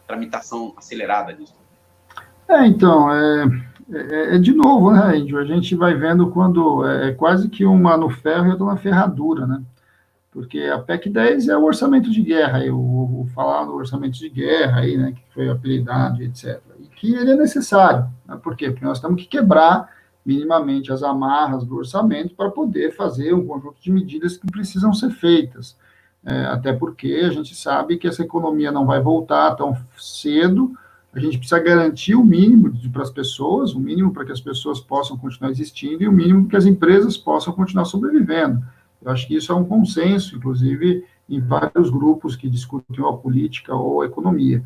tramitação acelerada disso. Então, de novo, né, Índio, a gente vai vendo quando quase que uma no ferro e outra na ferradura, né? Porque a PEC 10 é o orçamento de guerra, eu falar do orçamento de guerra aí, né, que foi apelidado, etc. E que ele é necessário, né? Por quê? Porque nós temos que quebrar minimamente as amarras do orçamento para poder fazer um conjunto de medidas que precisam ser feitas. Até porque a gente sabe que essa economia não vai voltar tão cedo, a gente precisa garantir o mínimo para as pessoas, o mínimo para que as pessoas possam continuar existindo e o mínimo para que as empresas possam continuar sobrevivendo. Eu acho que isso é um consenso, inclusive, em vários grupos que discutem a política ou a economia.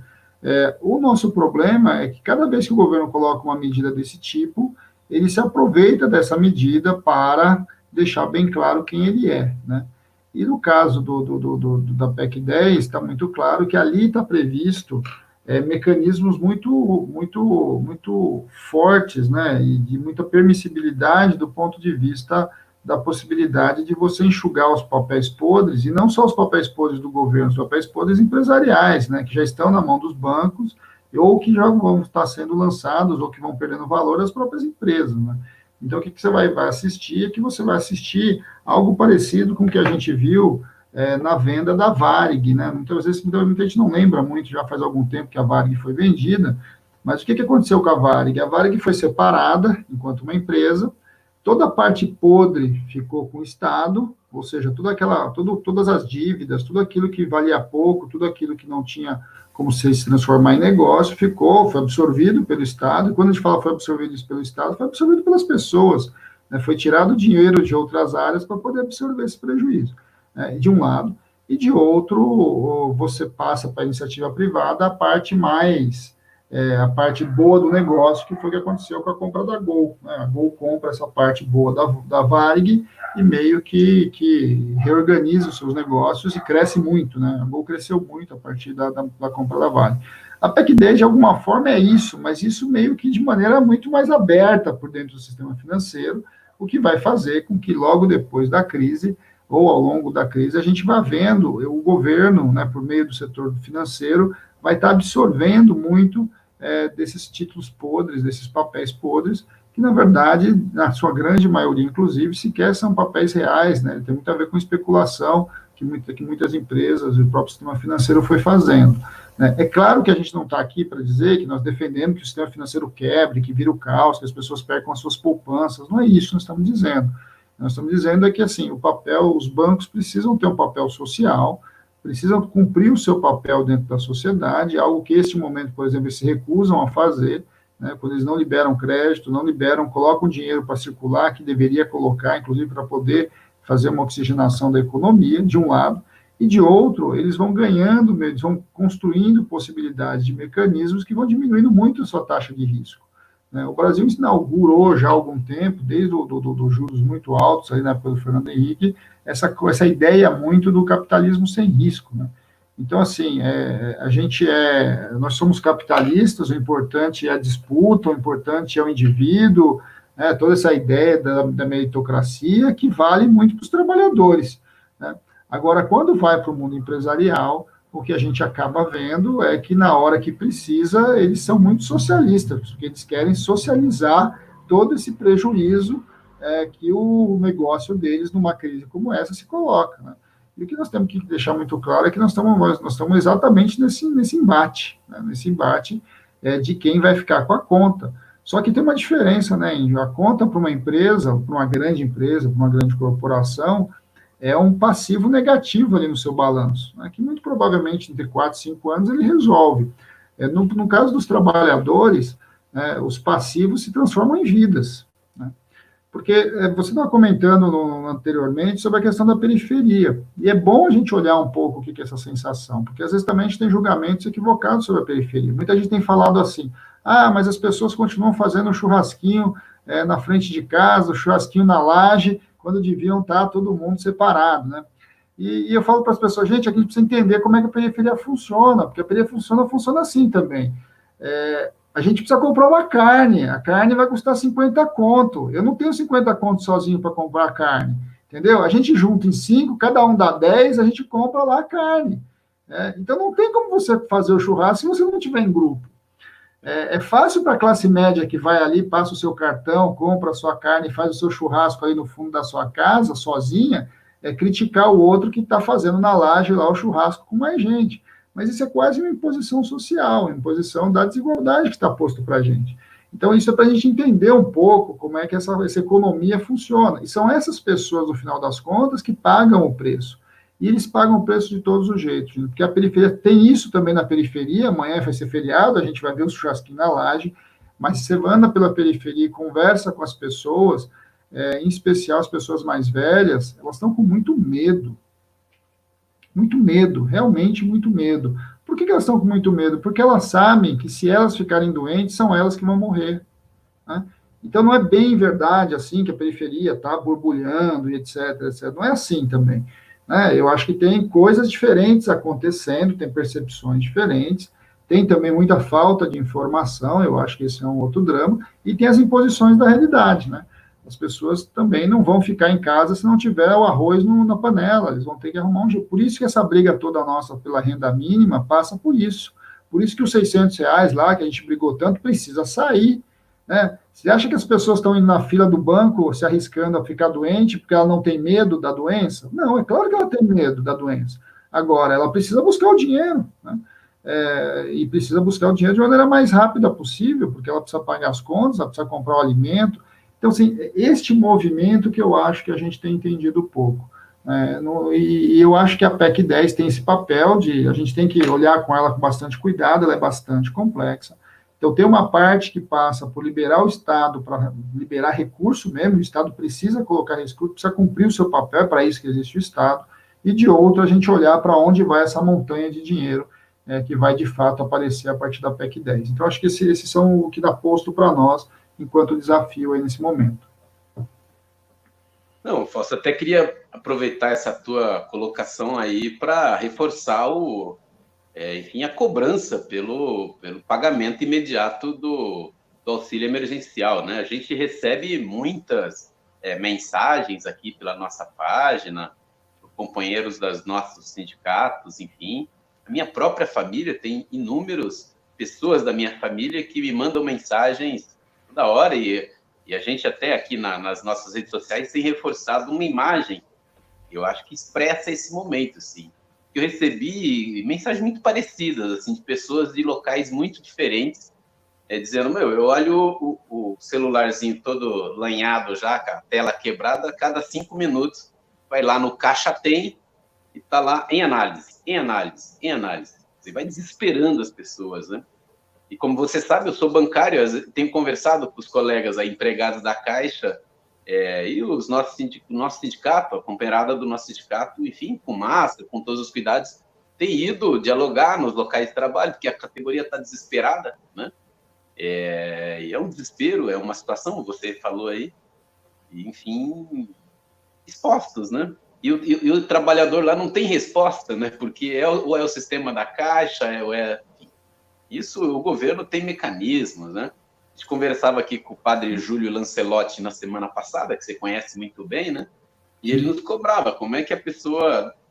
O nosso problema é que cada vez que o governo coloca uma medida desse tipo, ele se aproveita dessa medida para deixar bem claro quem ele é, né? E no caso da PEC 10, está muito claro que ali está previsto mecanismos muito fortes, né, e de muita permissibilidade do ponto de vista da possibilidade de você enxugar os papéis podres, e não só os papéis podres do governo, os papéis podres empresariais, né, que já estão na mão dos bancos, ou que já vão estar sendo lançados, ou que vão perdendo valor às próprias empresas, né. Então, o que você vai assistir é que você vai assistir algo parecido com o que a gente viu na venda da Varig, né? Muitas vezes, muita gente não lembra muito, já faz algum tempo que a Varig foi vendida, mas o que aconteceu com a Varig? A Varig foi separada enquanto uma empresa, toda a parte podre ficou com o Estado, ou seja, todas as dívidas, tudo aquilo que valia pouco, tudo aquilo que não tinha como se transformar em negócio, foi absorvido pelo Estado, e quando a gente fala foi absorvido pelo Estado, foi absorvido pelas pessoas, né? Foi tirado dinheiro de outras áreas para poder absorver esse prejuízo, né? De um lado, e de outro, você passa para a iniciativa privada a parte a parte boa do negócio, que foi o que aconteceu com a compra da Gol, né? A Gol compra essa parte boa da Varig e meio que reorganiza os seus negócios e cresce muito, né? A Gol cresceu muito a partir da compra da Varig. A PEC 10, de alguma forma, é isso, mas isso meio que de maneira muito mais aberta por dentro do sistema financeiro, o que vai fazer com que logo depois da crise, ou ao longo da crise, a gente vá vendo o governo, né, por meio do setor financeiro, vai estar absorvendo muito desses títulos podres, desses papéis podres, que, na verdade, na sua grande maioria, inclusive, sequer são papéis reais, né? Tem muito a ver com especulação que muitas empresas e o próprio sistema financeiro foi fazendo, né? É claro que a gente não está aqui para dizer que nós defendemos que o sistema financeiro quebre, que vira o caos, que as pessoas percam as suas poupanças, não é isso que nós estamos dizendo. Nós estamos dizendo é que, assim, os bancos precisam ter um papel social, precisam cumprir o seu papel dentro da sociedade, algo que, neste momento, por exemplo, eles se recusam a fazer, né, quando eles não liberam crédito, colocam dinheiro para circular, que deveria colocar, inclusive, para poder fazer uma oxigenação da economia, de um lado, e de outro, eles vão ganhando, eles vão construindo possibilidades de mecanismos que vão diminuindo muito a sua taxa de risco. né? O Brasil inaugurou já há algum tempo, desde dos juros muito altos, aí na época do Fernando Henrique, essa ideia muito do capitalismo sem risco, né? Então, assim, nós somos capitalistas, o importante é a disputa, o importante é o indivíduo, né? Toda essa ideia da meritocracia que vale muito para os trabalhadores, né? Agora, quando vai para o mundo empresarial, o que a gente acaba vendo é que na hora que precisa, eles são muito socialistas, porque eles querem socializar todo esse prejuízo que o negócio deles, numa crise como essa, se coloca, né? E o que nós temos que deixar muito claro é que nós estamos exatamente nesse embate, né? Nesse embate de quem vai ficar com a conta. Só que tem uma diferença, né, Índio? A conta para uma empresa, para uma grande empresa, para uma grande corporação, é um passivo negativo ali no seu balanço, né, que muito provavelmente entre 4 e 5 anos ele resolve. No caso dos trabalhadores, os passivos se transformam em vidas, né? Porque você estava comentando anteriormente sobre a questão da periferia, e é bom a gente olhar um pouco o que é essa sensação, porque às vezes também a gente tem julgamentos equivocados sobre a periferia. Muita gente tem falado assim, mas as pessoas continuam fazendo churrasquinho na frente de casa, churrasquinho na laje, quando deviam estar todo mundo separado, né? E eu falo para as pessoas, gente, aqui a gente precisa entender como é que a periferia funciona, porque a periferia funciona assim também. A gente precisa comprar uma carne, a carne vai custar 50 conto. Eu não tenho 50 conto sozinho para comprar carne, entendeu? A gente junta em 5, cada um dá 10, a gente compra lá a carne. Então não tem como você fazer o churrasco se você não tiver em grupo. É fácil para a classe média que vai ali, passa o seu cartão, compra a sua carne, faz o seu churrasco aí no fundo da sua casa, sozinha, criticar o outro que está fazendo na laje lá o churrasco com mais gente. Mas isso é quase uma imposição social, uma imposição da desigualdade que está posto para a gente. Então, isso é para a gente entender um pouco como é que essa economia funciona. E são essas pessoas, no final das contas, que pagam o preço. E eles pagam o preço de todos os jeitos, né? Porque a periferia tem isso também na periferia, amanhã vai ser feriado, a gente vai ver os churrasquinhos na laje, mas você anda pela periferia e conversa com as pessoas, em especial as pessoas mais velhas, elas estão com muito medo, realmente muito medo. Por que elas estão com muito medo? Porque elas sabem que se elas ficarem doentes, são elas que vão morrer, né? Então, não é bem verdade assim que a periferia está borbulhando e etc, etc. Não é assim também, né? Eu acho que tem coisas diferentes acontecendo, tem percepções diferentes, tem também muita falta de informação, eu acho que esse é um outro drama, e tem as imposições da realidade, né? As pessoas também não vão ficar em casa se não tiver o arroz na panela, eles vão ter que arrumar um jeito. Por isso que essa briga toda nossa pela renda mínima passa por isso. Por isso que os R$ 600 lá, que a gente brigou tanto, precisa sair, né? Você acha que as pessoas estão indo na fila do banco se arriscando a ficar doente porque ela não tem medo da doença? Não, é claro que ela tem medo da doença. Agora, ela precisa buscar o dinheiro, né? E precisa buscar o dinheiro de maneira mais rápida possível, porque ela precisa pagar as contas, ela precisa comprar o alimento. Então, assim, este movimento que eu acho que a gente tem entendido pouco. E eu acho que a PEC 10 tem esse papel a gente tem que olhar com ela com bastante cuidado, ela é bastante complexa. Então, tem uma parte que passa por liberar o Estado, para liberar recurso mesmo, o Estado precisa colocar recurso, precisa cumprir o seu papel, é para isso que existe o Estado, e de outro, a gente olhar para onde vai essa montanha de dinheiro que vai, de fato, aparecer a partir da PEC 10. Então, acho que esses são o que dá posto para nós, enquanto desafio aí nesse momento. Não, Fausto, até queria aproveitar essa tua colocação aí para reforçar enfim, a cobrança pelo pagamento imediato do auxílio emergencial, né? A gente recebe muitas mensagens aqui pela nossa página, companheiros dos nossos sindicatos, enfim. A minha própria família tem inúmeras pessoas da minha família que me mandam mensagens toda hora e a gente até aqui nas nossas redes sociais tem reforçado uma imagem, eu acho que expressa esse momento, assim. Eu recebi mensagens muito parecidas, assim, de pessoas de locais muito diferentes, dizendo, eu olho o celularzinho todo lanhado já, com a tela quebrada, a cada 5 minutos, vai lá no Caixa Tem e está lá em análise, em análise, em análise. Você vai desesperando as pessoas, né? E como você sabe, eu sou bancário, tenho conversado com os colegas aí, empregados da Caixa, e o nosso sindicato, a companheirada do nosso sindicato, enfim, com máscara, com todos os cuidados, tem ido dialogar nos locais de trabalho, porque a categoria está desesperada, né? É um desespero, é uma situação, você falou aí, enfim, expostos, né? E o trabalhador lá não tem resposta, né? Porque ou é o sistema da Caixa, enfim, isso o governo tem mecanismos, né? A gente conversava aqui com o padre Júlio Lancelotti na semana passada, que você conhece muito bem, né? E ele nos cobrava como é que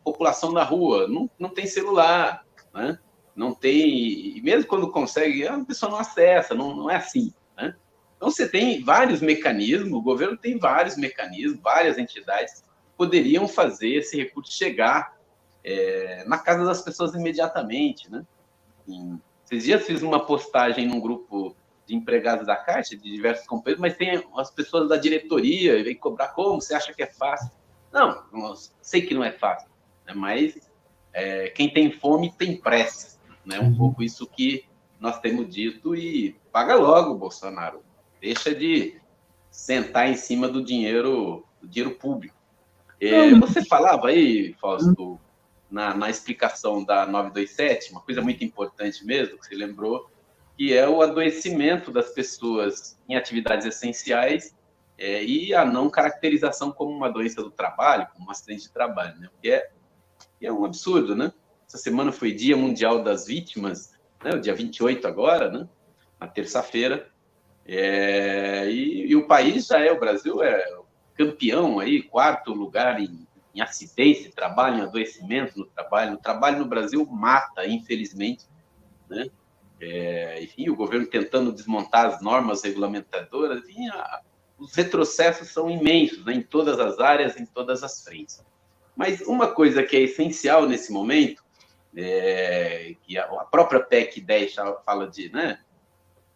população da rua, não tem celular, né? Não tem, e mesmo quando consegue, a pessoa não acessa, não é assim, né? Então você tem vários mecanismos, o governo tem vários mecanismos, várias entidades que poderiam fazer esse recurso chegar na casa das pessoas imediatamente, né? Esses dias fiz uma postagem num grupo de empregados da Caixa, de diversos companheiros, mas tem as pessoas da diretoria, vem cobrar como, você acha que é fácil? Não, sei que não é fácil, né? Mas quem tem fome tem pressa, né? Um pouco isso que nós temos dito, e paga logo, Bolsonaro. Deixa de sentar em cima do dinheiro público. Você falava aí, Fausto, na explicação da 927, uma coisa muito importante mesmo, que você lembrou, que é o adoecimento das pessoas em atividades essenciais e a não caracterização como uma doença do trabalho, como um acidente de trabalho, né? Que é um absurdo, né? Essa semana foi Dia Mundial das Vítimas, né? O dia 28 agora, né? Na terça-feira, e o país o Brasil é campeão aí, 4º lugar em acidência, trabalho, em adoecimento no trabalho. O trabalho no Brasil mata, infelizmente, né? Enfim, o governo tentando desmontar as normas regulamentadoras, enfim, os retrocessos são imensos, né? Em todas as áreas, em todas as frentes. Mas uma coisa que é essencial nesse momento, que a própria PEC 10 fala de, né,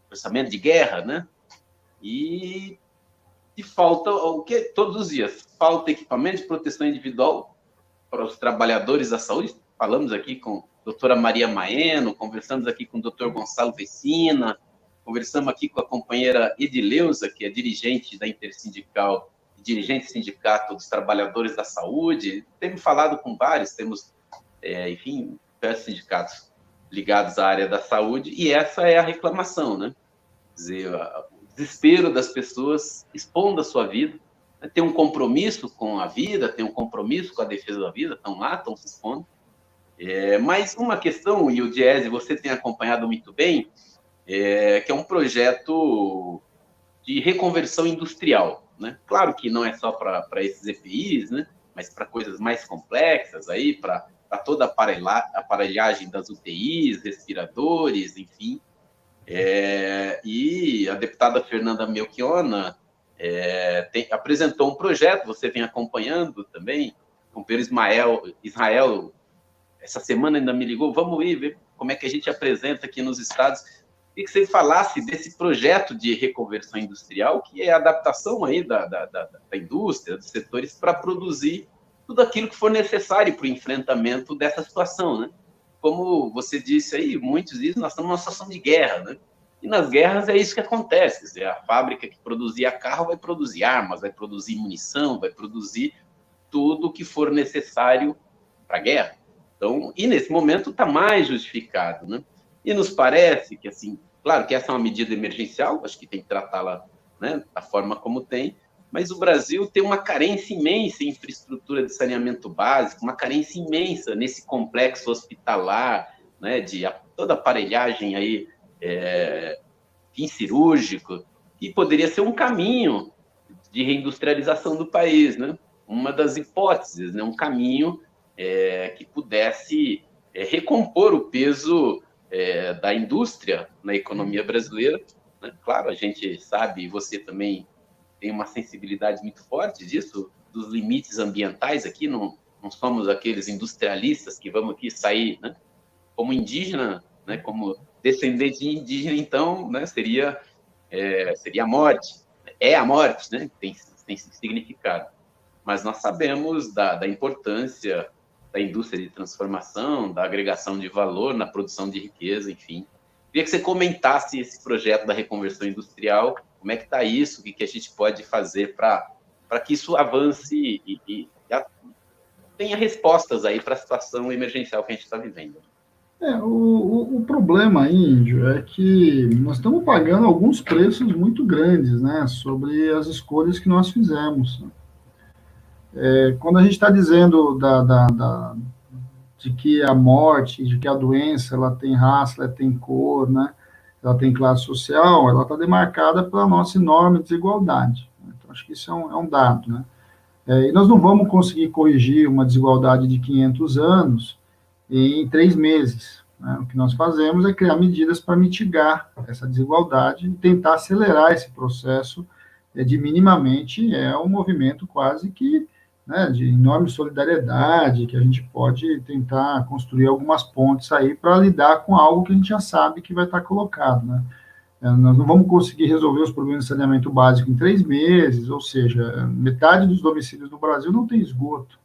orçamento de guerra, né? E falta o que todos os dias falta equipamento de proteção individual para os trabalhadores da saúde. Falamos aqui com a doutora Maria Maeno, conversamos aqui com o doutor Gonçalo Vecina, conversamos aqui com a companheira Edileuza, que é dirigente da Intersindical, dirigente do Sindicato dos Trabalhadores da Saúde. Temos falado com vários, temos, enfim, diversos sindicatos ligados à área da saúde, e essa é a reclamação, né? Quer dizer, o desespero das pessoas expondo a sua vida, né? Tem um compromisso com a vida, tem um compromisso com a defesa da vida, estão lá, estão se expondo. Mas uma questão, e o Diese, você tem acompanhado muito bem, que é um projeto de reconversão industrial, né? Claro que não é só para esses EPIs, né? Mas para coisas mais complexas aí, para toda a aparelhagem das UTIs, respiradores, enfim. E a deputada Fernanda Melchiona apresentou um projeto, você vem acompanhando também, com o Pedro Israel, essa semana ainda me ligou, vamos ir ver como é que a gente apresenta aqui nos estados. E que você falasse desse projeto de reconversão industrial, que é a adaptação aí da indústria, dos setores, para produzir tudo aquilo que for necessário para o enfrentamento dessa situação, né? Como você disse aí, muitos dizem, nós estamos numa situação de guerra, né? E nas guerras é isso que acontece, quer dizer, a fábrica que produzia carro vai produzir armas, vai produzir munição, vai produzir tudo o que for necessário para a guerra. Então, e nesse momento está mais justificado, né? E nos parece que, assim, claro que essa é uma medida emergencial, acho que tem que tratá-la, né, da forma como tem, mas o Brasil tem uma carência imensa em infraestrutura de saneamento básico, uma carência imensa nesse complexo hospitalar, né, de toda a aparelhagem aí, fim cirúrgico, e poderia ser um caminho de reindustrialização do país, né? Uma das hipóteses, né, um caminho que pudesse recompor o peso da indústria na economia brasileira, né? Claro, a gente sabe, e você também tem uma sensibilidade muito forte disso, dos limites ambientais aqui, não somos aqueles industrialistas que vamos aqui sair, né? Como indígena, né? Como descendente de indígena, então, né? Seria a morte, é a morte, né? Tem significado. Mas nós sabemos da importância da indústria de transformação, da agregação de valor na produção de riqueza, enfim. Queria que você comentasse esse projeto da reconversão industrial, como é que está isso, o que a gente pode fazer para que isso avance e tenha respostas aí para a situação emergencial que a gente está vivendo. O problema aí, Índio, é que nós estamos pagando alguns preços muito grandes, né, sobre as escolhas que nós fizemos. Quando a gente está dizendo de que a morte, de que a doença, ela tem raça, ela tem cor, né, ela tem classe social, ela está demarcada pela nossa enorme desigualdade. Então, acho que isso é um dado, né. E nós não vamos conseguir corrigir uma desigualdade de 500 anos em 3 meses. Né? O que nós fazemos é criar medidas para mitigar essa desigualdade e tentar acelerar esse processo de minimamente um movimento quase que, né, de enorme solidariedade, que a gente pode tentar construir algumas pontes aí para lidar com algo que a gente já sabe que vai estar colocado, né? Nós não vamos conseguir resolver os problemas de saneamento básico em 3 meses, ou seja, metade dos domicílios no Brasil não tem esgoto.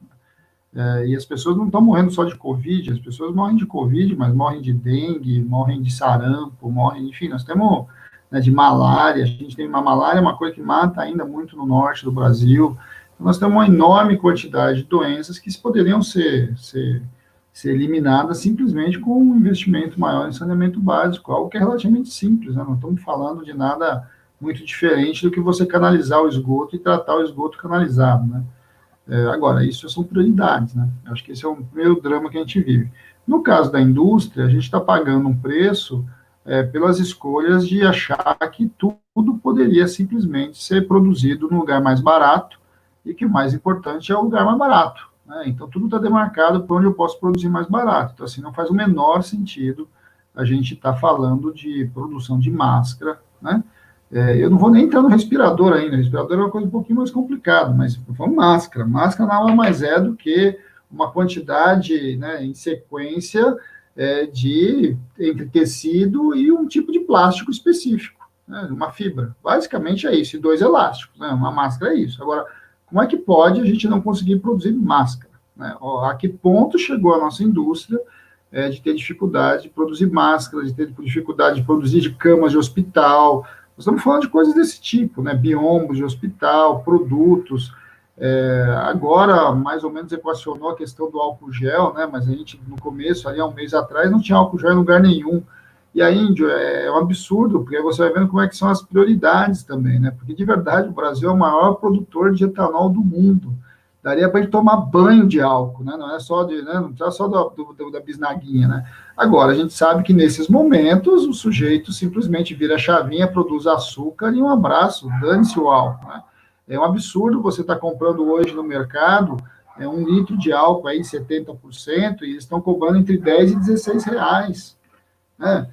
E as pessoas não estão morrendo só de Covid, as pessoas morrem de Covid, mas morrem de dengue, morrem de sarampo, morrem, enfim, nós temos, né, de malária, a gente tem uma malária, uma coisa que mata ainda muito no norte do Brasil. Então, nós temos uma enorme quantidade de doenças que poderiam ser eliminadas simplesmente com um investimento maior em saneamento básico, algo que é relativamente simples, né? Não estamos falando de nada muito diferente do que você canalizar o esgoto e tratar o esgoto canalizado, né? Agora, isso são prioridades, né? Eu acho que esse é o primeiro drama que a gente vive. No caso da indústria, a gente está pagando um preço pelas escolhas de achar que tudo poderia simplesmente ser produzido num lugar mais barato e que o mais importante é o lugar mais barato, né? Então, tudo está demarcado por onde eu posso produzir mais barato. Então, assim, não faz o menor sentido a gente estar falando de produção de máscara, né? Eu não vou nem entrar no respirador ainda, o respirador é uma coisa um pouquinho mais complicada, mas falando máscara, máscara nada mais é do que uma quantidade, né, em sequência entre tecido e um tipo de plástico específico, né, uma fibra. Basicamente é isso, e 2 elásticos, né, uma máscara é isso. Agora, como é que pode a gente não conseguir produzir máscara? Né? A que ponto chegou a nossa indústria de ter dificuldade de produzir máscaras, de ter dificuldade de produzir de camas de hospital? Nós estamos falando de coisas desse tipo, né? Biombos de hospital, produtos. Agora, mais ou menos, equacionou a questão do álcool gel, né? Mas a gente, no começo, ali há um mês atrás, não tinha álcool gel em lugar nenhum. E aí, Índio, é um absurdo, porque você vai vendo como é que são as prioridades também, né? Porque, de verdade, o Brasil é o maior produtor de etanol do mundo. Daria para a gente tomar banho de álcool, né? Não é só né? Não é só da bisnaguinha, né? Agora, a gente sabe que nesses momentos o sujeito simplesmente vira a chavinha, produz açúcar e um abraço, dane-se o álcool, né? É um absurdo você estar comprando hoje no mercado 1 litro de álcool aí, 70%, e eles estão cobrando entre 10 e 16 reais, né?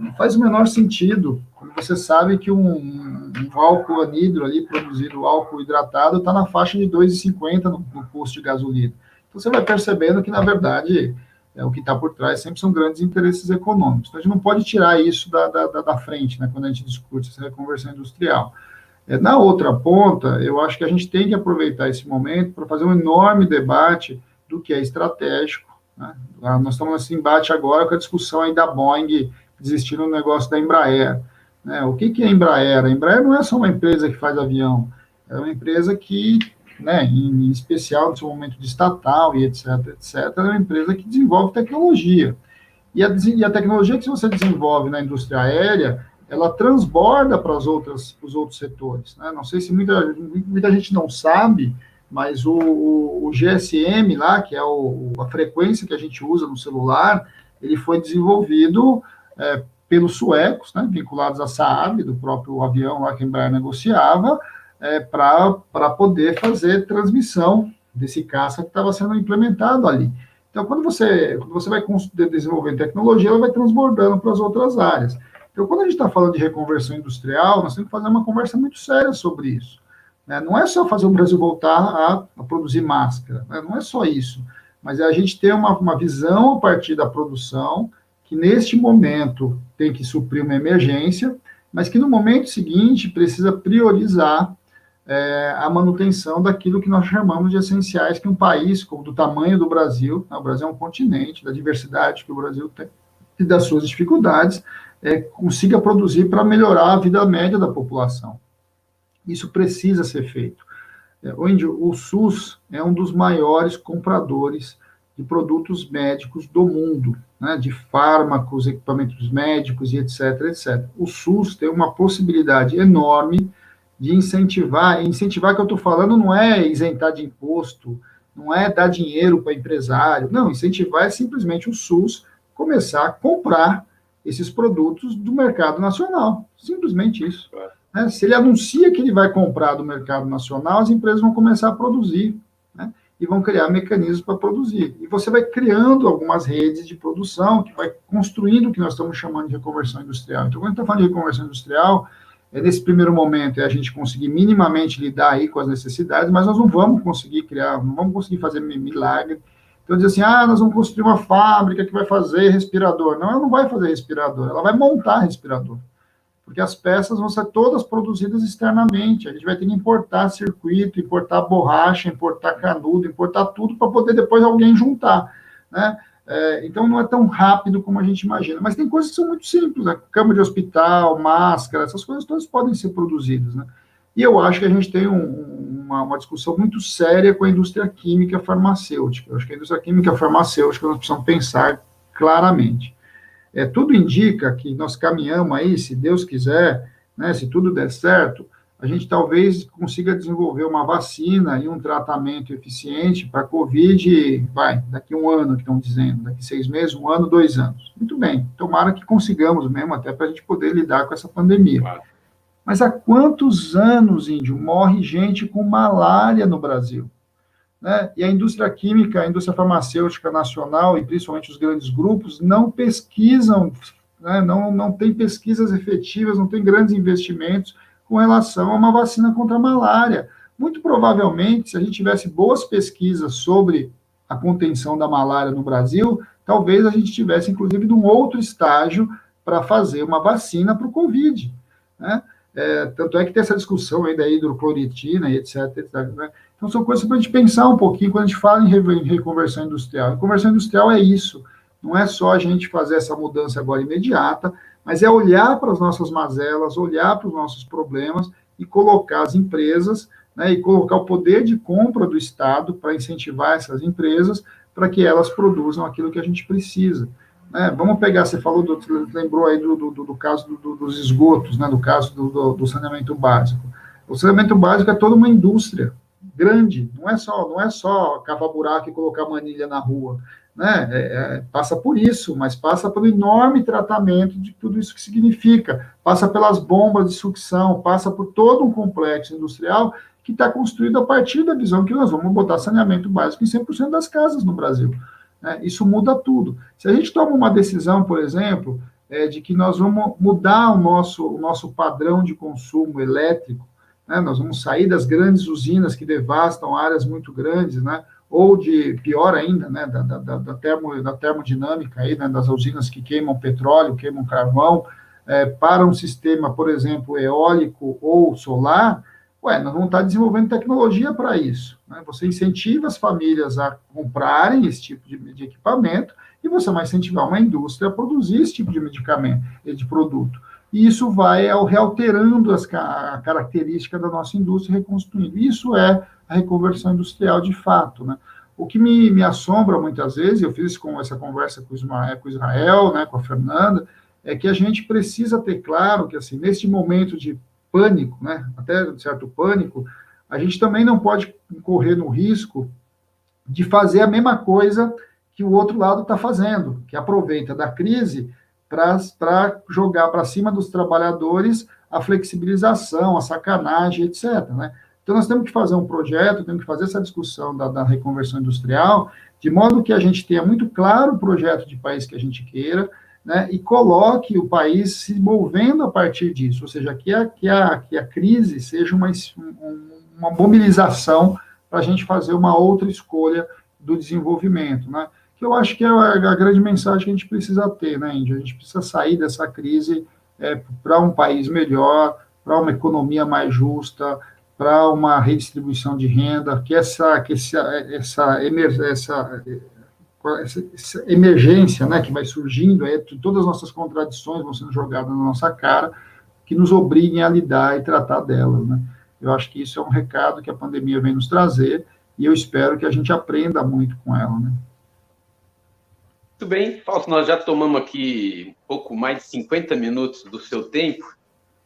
Não faz o menor sentido. Você sabe que um álcool anidro ali, produzido álcool hidratado, está na faixa de 2,50 no posto de gasolina. Então, você vai percebendo que, na verdade, o que está por trás sempre são grandes interesses econômicos. Então, a gente não pode tirar isso da frente, né, quando a gente discute essa reconversão industrial. Na outra ponta, eu acho que a gente tem que aproveitar esse momento para fazer um enorme debate do que é estratégico, né? Nós estamos nesse embate agora com a discussão aí da Boeing desistir do negócio da Embraer, né? O que é a Embraer? A Embraer não é só uma empresa que faz avião, é uma empresa que, né, em especial no seu momento de estatal e etc, é uma empresa que desenvolve tecnologia. E a tecnologia que você desenvolve na indústria aérea, ela transborda para os outros setores, né? Não sei se muita gente não sabe, mas o GSM lá, que é a frequência que a gente usa no celular, ele foi desenvolvido pelos suecos, né, vinculados à Saab, do próprio avião lá que a Embraer negociava, para poder fazer transmissão desse caça que estava sendo implementado ali. Então, quando você vai desenvolver tecnologia, ela vai transbordando para as outras áreas. Então, quando a gente está falando de reconversão industrial, nós temos que fazer uma conversa muito séria sobre isso, né? Não é só fazer o Brasil voltar a produzir máscara, né? Não é só isso, mas é a gente ter uma visão a partir da produção, que neste momento tem que suprir uma emergência, mas que no momento seguinte precisa priorizar a manutenção daquilo que nós chamamos de essenciais, que um país como do tamanho do Brasil, né, o Brasil é um continente, da diversidade que o Brasil tem e das suas dificuldades, consiga produzir para melhorar a vida média da população. Isso precisa ser feito. O SUS é um dos maiores compradores de produtos médicos do mundo, né, de fármacos, equipamentos médicos e etc, etc. O SUS tem uma possibilidade enorme de incentivar que eu estou falando não é isentar de imposto, não é dar dinheiro para empresário, não, incentivar é simplesmente o SUS começar a comprar esses produtos do mercado nacional, simplesmente isso. Né? Se ele anuncia que ele vai comprar do mercado nacional, as empresas vão começar a produzir, né? E vão criar mecanismos para produzir. E você vai criando algumas redes de produção, que vai construindo o que nós estamos chamando de reconversão industrial. Então, quando a gente está falando de reconversão industrial, nesse primeiro momento é a gente conseguir minimamente lidar aí com as necessidades, mas nós não vamos conseguir criar, não vamos conseguir fazer milagre. Então, diz assim, nós vamos construir uma fábrica que vai fazer respirador. Não, ela não vai fazer respirador, ela vai montar respirador. Porque as peças vão ser todas produzidas externamente. A gente vai ter que importar circuito, importar borracha, importar canudo, importar tudo para poder depois alguém juntar, né? Então, não é tão rápido como a gente imagina. Mas tem coisas que são muito simples, né? Cama de hospital, máscara, essas coisas todas podem ser produzidas, né? E eu acho que a gente tem uma discussão muito séria com a indústria química farmacêutica. Eu acho que a indústria química farmacêutica nós precisamos pensar claramente. Tudo indica que nós caminhamos aí, se Deus quiser, né, se tudo der certo, a gente talvez consiga desenvolver uma vacina e um tratamento eficiente para a Covid, daqui 1 ano, que estão dizendo, daqui 6 meses, 1 ano, 2 anos. Muito bem, tomara que consigamos mesmo, até para a gente poder lidar com essa pandemia. Claro. Mas há quantos anos, Índio, morre gente com malária no Brasil? Né? E a indústria química, a indústria farmacêutica nacional, e principalmente os grandes grupos, não pesquisam, né? não tem pesquisas efetivas, não tem grandes investimentos com relação a uma vacina contra a malária. Muito provavelmente, se a gente tivesse boas pesquisas sobre a contenção da malária no Brasil, talvez a gente tivesse, inclusive, num outro estágio para fazer uma vacina para o Covid, né? Tanto é que tem essa discussão aí da hidroclorotina e etc, né? Então, são coisas para a gente pensar um pouquinho quando a gente fala em reconversão industrial. Reconversão industrial é isso, não é só a gente fazer essa mudança agora imediata, mas é olhar para as nossas mazelas, olhar para os nossos problemas e colocar as empresas, né, e colocar o poder de compra do Estado para incentivar essas empresas para que elas produzam aquilo que a gente precisa. Vamos pegar, você falou, lembrou aí do caso dos esgotos, né, do caso do saneamento básico. O saneamento básico é toda uma indústria grande, não é só cavar buraco e colocar manilha na rua, né? Passa por isso, mas passa pelo enorme tratamento de tudo isso que significa, passa pelas bombas de sucção, passa por todo um complexo industrial que está construído a partir da visão que nós vamos botar saneamento básico em 100% das casas no Brasil. Isso muda tudo. Se a gente toma uma decisão, por exemplo, de que nós vamos mudar o nosso padrão de consumo elétrico, né, nós vamos sair das grandes usinas que devastam áreas muito grandes, né, ou pior ainda, né, da termodinâmica, aí, né, das usinas que queimam petróleo, queimam carvão, para um sistema, por exemplo, eólico ou solar. Nós vamos estar desenvolvendo tecnologia para isso, né? Você incentiva as famílias a comprarem esse tipo de equipamento e você vai incentivar uma indústria a produzir esse tipo de medicamento, de produto. E isso vai realterando a característica da nossa indústria, reconstruindo. Isso é a reconversão industrial de fato, né? O que me assombra muitas vezes, eu fiz essa conversa com o Israel, né, com a Fernanda, é que a gente precisa ter claro que, assim, neste momento de pânico, né, até um certo pânico, a gente também não pode correr no risco de fazer a mesma coisa que o outro lado está fazendo, que aproveita da crise para jogar para cima dos trabalhadores a flexibilização, a sacanagem, etc, né? Então, nós temos que fazer um projeto, temos que fazer essa discussão da reconversão industrial, de modo que a gente tenha muito claro o projeto de país que a gente queira, né, e coloque o país se movendo a partir disso, ou seja, que a crise seja uma mobilização para a gente fazer uma outra escolha do desenvolvimento, né, que eu acho que é a grande mensagem que a gente precisa ter, né, Índia? A gente precisa sair dessa crise para um país melhor, para uma economia mais justa, para uma redistribuição de renda, que essa emergência, né, que vai surgindo, todas as nossas contradições vão sendo jogadas na nossa cara, que nos obriguem a lidar e tratar delas, né? Eu acho que isso é um recado que a pandemia vem nos trazer, e eu espero que a gente aprenda muito com ela, né? Muito bem, Fausto, nós já tomamos aqui um pouco mais de 50 minutos do seu tempo,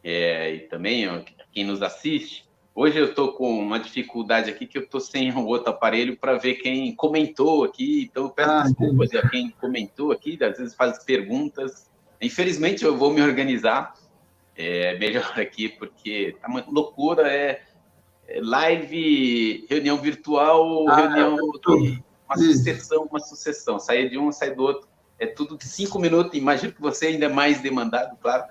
e também ó, quem nos assiste. Hoje eu estou com uma dificuldade aqui, que eu estou sem o outro aparelho para ver quem comentou aqui, então eu peço desculpas a quem comentou aqui, às vezes faz perguntas. Infelizmente eu vou me organizar melhor aqui, porque tá uma loucura, live, reunião virtual, reunião aqui, uma sucessão, sair de um, sair do outro, é tudo de 5 minutos, imagino que você ainda é mais demandado, claro,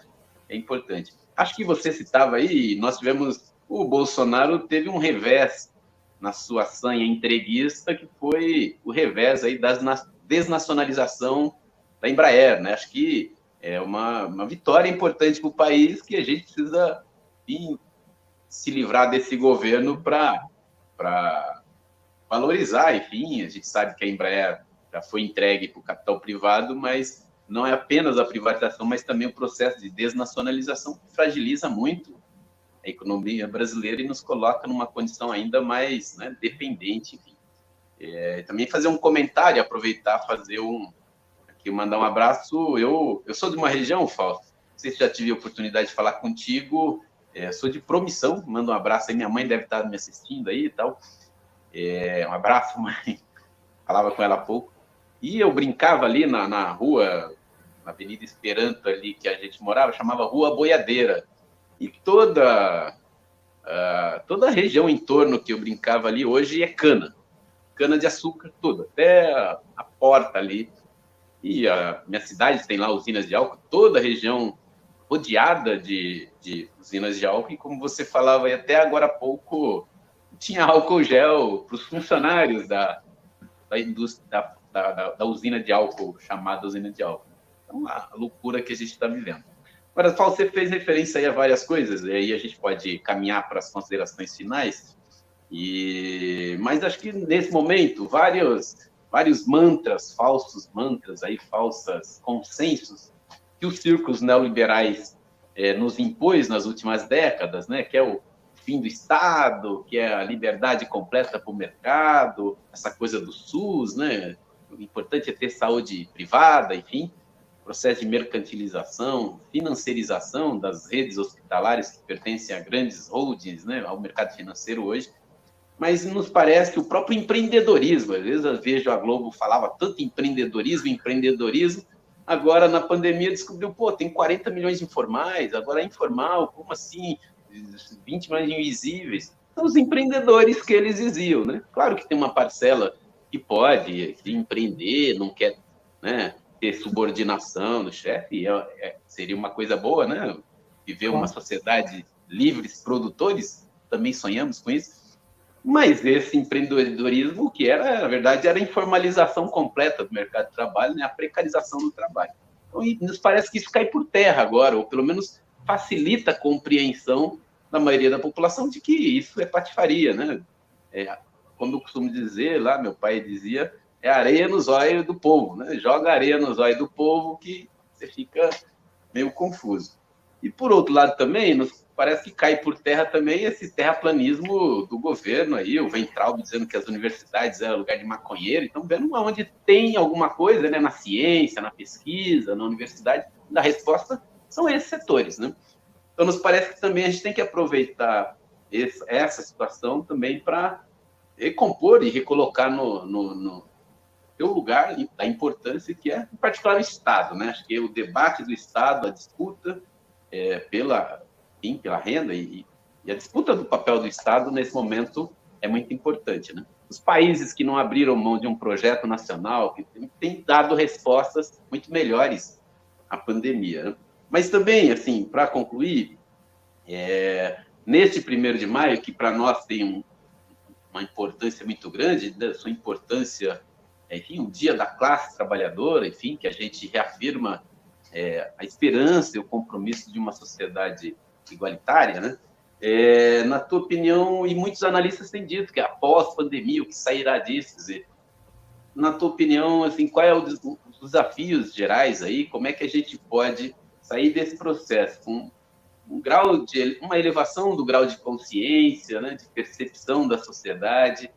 é importante. Acho que você citava aí, nós tivemos, o Bolsonaro teve um revés na sua sanha entreguista, que foi o revés aí da desnacionalização da Embraer, né? Acho que é uma vitória importante para o país, que a gente precisa se livrar desse governo para valorizar, enfim, a gente sabe que a Embraer já foi entregue para o capital privado, mas não é apenas a privatização, mas também o processo de desnacionalização que fragiliza muito a economia brasileira e nos coloca numa condição ainda mais, né, dependente, enfim. Também fazer um comentário, aproveitar, aqui mandar um abraço. Eu sou de uma região, Fausto, não sei se já tive a oportunidade de falar contigo, sou de Promissão, mando um abraço aí, minha mãe deve estar me assistindo aí e tal. Um abraço, mãe, falava com ela há pouco. E eu brincava ali na rua, na Avenida Esperanto ali que a gente morava, chamava Rua Boiadeira. E toda a região em torno que eu brincava ali hoje é cana de açúcar toda, até a porta ali. E a minha cidade tem lá usinas de álcool, toda a região rodeada de usinas de álcool, e como você falava, e até agora há pouco tinha álcool gel para os funcionários da indústria, da usina de álcool, chamada usina de álcool. Então, a loucura que a gente está vivendo. Agora, Paulo, você fez referência aí a várias coisas, e aí a gente pode caminhar para as considerações finais, mas acho que nesse momento, vários mantras, falsos consensos que os círculos neoliberais nos impôs nas últimas décadas, né, que é o fim do Estado, que é a liberdade completa para o mercado, essa coisa do SUS, né, o importante é ter saúde privada, enfim, processo de mercantilização, financiarização das redes hospitalares que pertencem a grandes holdings, né, ao mercado financeiro hoje. Mas nos parece que o próprio empreendedorismo, às vezes eu vejo a Globo falava tanto empreendedorismo, agora na pandemia descobriu, tem 40 milhões de informais, agora é informal, como assim? 20 milhões de invisíveis. São os empreendedores que eles diziam, né? Claro que tem uma parcela que pode empreender, não quer, né, ter subordinação do chefe, seria uma coisa boa, né? Viver uma sociedade livres, produtores, também sonhamos com isso. Mas esse empreendedorismo, que era, na verdade, era a informalização completa do mercado de trabalho, né? A precarização do trabalho. Então, nos parece que isso cai por terra agora, ou pelo menos facilita a compreensão da maioria da população de que isso é patifaria, né? Como eu costumo dizer, lá meu pai dizia, é areia nos olhos do povo, né? Joga areia nos olhos do povo que você fica meio confuso. E, por outro lado, também, parece que cai por terra também esse terraplanismo do governo aí, o Weintraub dizendo que as universidades eram lugar de maconheiro, então vendo onde tem alguma coisa, né, na ciência, na pesquisa, na universidade, a resposta são esses setores, né? Então, nos parece que também a gente tem que aproveitar essa situação também para recompor e recolocar no seu lugar da importância que é, em particular, o Estado, né? Acho que o debate do Estado, a disputa pela renda e a disputa do papel do Estado nesse momento é muito importante, né? Os países que não abriram mão de um projeto nacional que têm dado respostas muito melhores à pandemia, né? Mas também, assim, para concluir, neste 1º de maio, que para nós tem uma importância muito grande, né? Sua importância, enfim, o Dia da Classe Trabalhadora, enfim, que a gente reafirma a esperança e o compromisso de uma sociedade igualitária, né? Na tua opinião, e muitos analistas têm dito que após a pandemia, o que sairá disso? Quer dizer, na tua opinião, assim, qual é os desafios gerais aí? Como é que a gente pode sair desse processo com uma elevação do grau de consciência, né, de percepção da sociedade,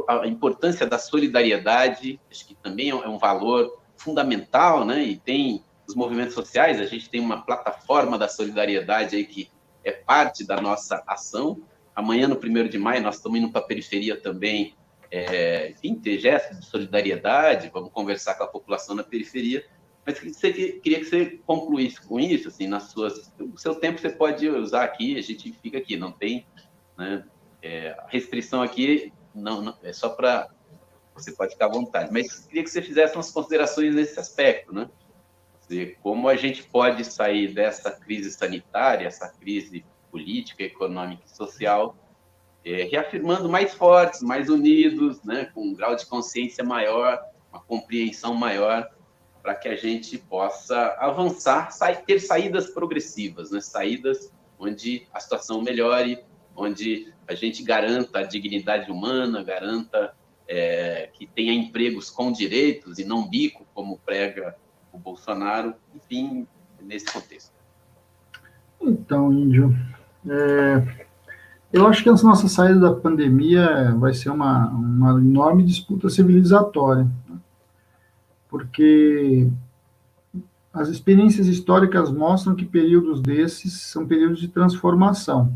a importância da solidariedade, acho que também é um valor fundamental, né? E tem os movimentos sociais, a gente tem uma plataforma da solidariedade aí que é parte da nossa ação. Amanhã, no 1º de maio, nós estamos indo para a periferia também, enfim, ter gestos de solidariedade, vamos conversar com a população na periferia. Mas queria que você concluísse com isso, assim, o seu tempo você pode usar aqui, a gente fica aqui, não tem, né, restrição aqui, não, é só para... Você pode ficar à vontade, mas queria que você fizesse umas considerações nesse aspecto, né? Como a gente pode sair dessa crise sanitária, essa crise política, econômica e social, reafirmando mais fortes, mais unidos, né, com um grau de consciência maior, uma compreensão maior, para que a gente possa avançar, ter saídas progressivas, né, saídas onde a situação melhore, onde a gente garanta a dignidade humana, garanta que tenha empregos com direitos e não bico, como prega o Bolsonaro, enfim, nesse contexto. Então, Índio, eu acho que a nossa saída da pandemia vai ser uma enorme disputa civilizatória, né? Porque as experiências históricas mostram que períodos desses são períodos de transformação.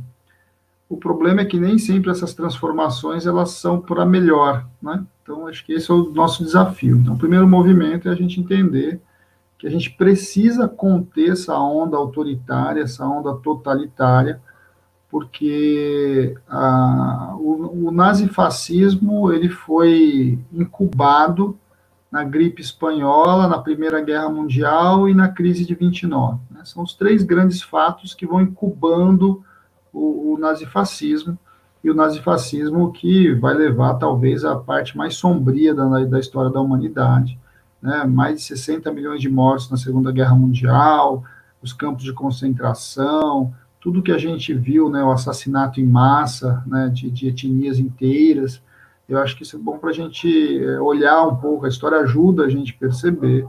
O problema é que nem sempre essas transformações elas são para melhor, né? Então, acho que esse é o nosso desafio. Então, o primeiro movimento é a gente entender que a gente precisa conter essa onda autoritária, essa onda totalitária, porque o nazifascismo ele foi incubado na gripe espanhola, na Primeira Guerra Mundial e na crise de 29. Né? São os 3 grandes fatos que vão incubando o nazifascismo, e o nazifascismo que vai levar talvez a parte mais sombria da história da humanidade, né? Mais de 60 milhões de mortos na Segunda Guerra Mundial, os campos de concentração, tudo que a gente viu, né, o assassinato em massa, né, de etnias inteiras. Eu acho que isso é bom para a gente olhar um pouco, a história ajuda a gente a perceber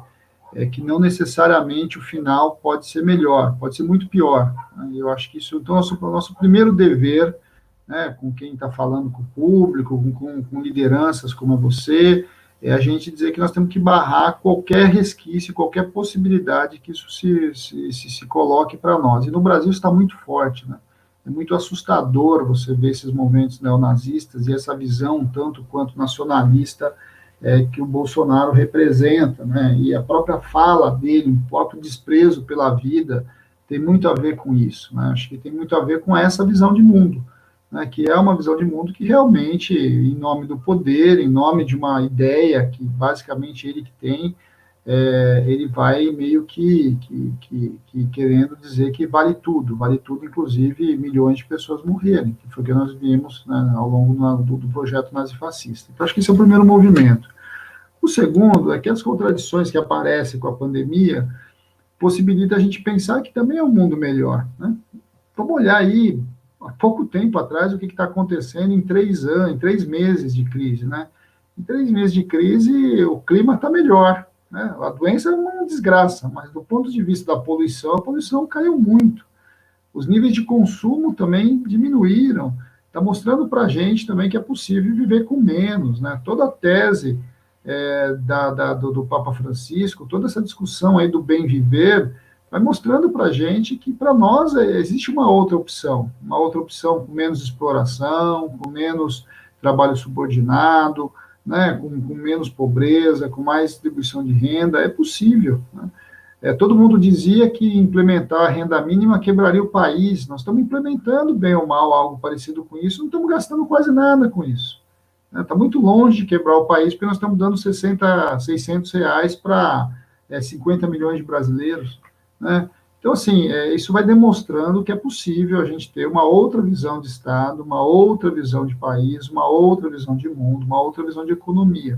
que não necessariamente o final pode ser melhor, pode ser muito pior. Né? Eu acho que isso, então, é o nosso primeiro dever, né, com quem está falando com o público, com lideranças como você, é a gente dizer que nós temos que barrar qualquer resquício, qualquer possibilidade que isso se coloque para nós. E no Brasil está muito forte, né? É muito assustador você ver esses movimentos neonazistas e essa visão, tanto quanto nacionalista, que o Bolsonaro representa, né? E a própria fala dele, o próprio desprezo pela vida, tem muito a ver com isso, né? Acho que tem muito a ver com essa visão de mundo, né, que é uma visão de mundo que realmente, em nome do poder, em nome de uma ideia que basicamente ele que tem, ele vai meio que querendo dizer que vale tudo, inclusive milhões de pessoas morrerem, que foi o que nós vimos, né, ao longo do projeto nazifascista. Então, acho que esse é o primeiro movimento. O segundo é que as contradições que aparecem com a pandemia possibilitam a gente pensar que também é um mundo melhor, né? Vamos olhar aí, há pouco tempo atrás, o que está acontecendo em 3 anos, em 3 meses de crise, né? Em 3 meses de crise, o clima está melhor, né? A doença é uma desgraça, mas do ponto de vista da poluição, a poluição caiu muito. Os níveis de consumo também diminuíram. Está mostrando para a gente também que é possível viver com menos, né? Toda a tese do Papa Francisco, toda essa discussão aí do bem viver, vai mostrando para a gente que, para nós, existe uma outra opção com menos exploração, com menos trabalho subordinado, né, com menos pobreza, com mais distribuição de renda, é possível. Né? Todo mundo dizia que implementar a renda mínima quebraria o país, nós estamos implementando, bem ou mal, algo parecido com isso, não estamos gastando quase nada com isso. Está muito longe de quebrar o país, porque nós estamos dando 600 reais para 50 milhões de brasileiros. Né? Então, assim, isso vai demonstrando que é possível a gente ter uma outra visão de Estado, uma outra visão de país, uma outra visão de mundo, uma outra visão de economia.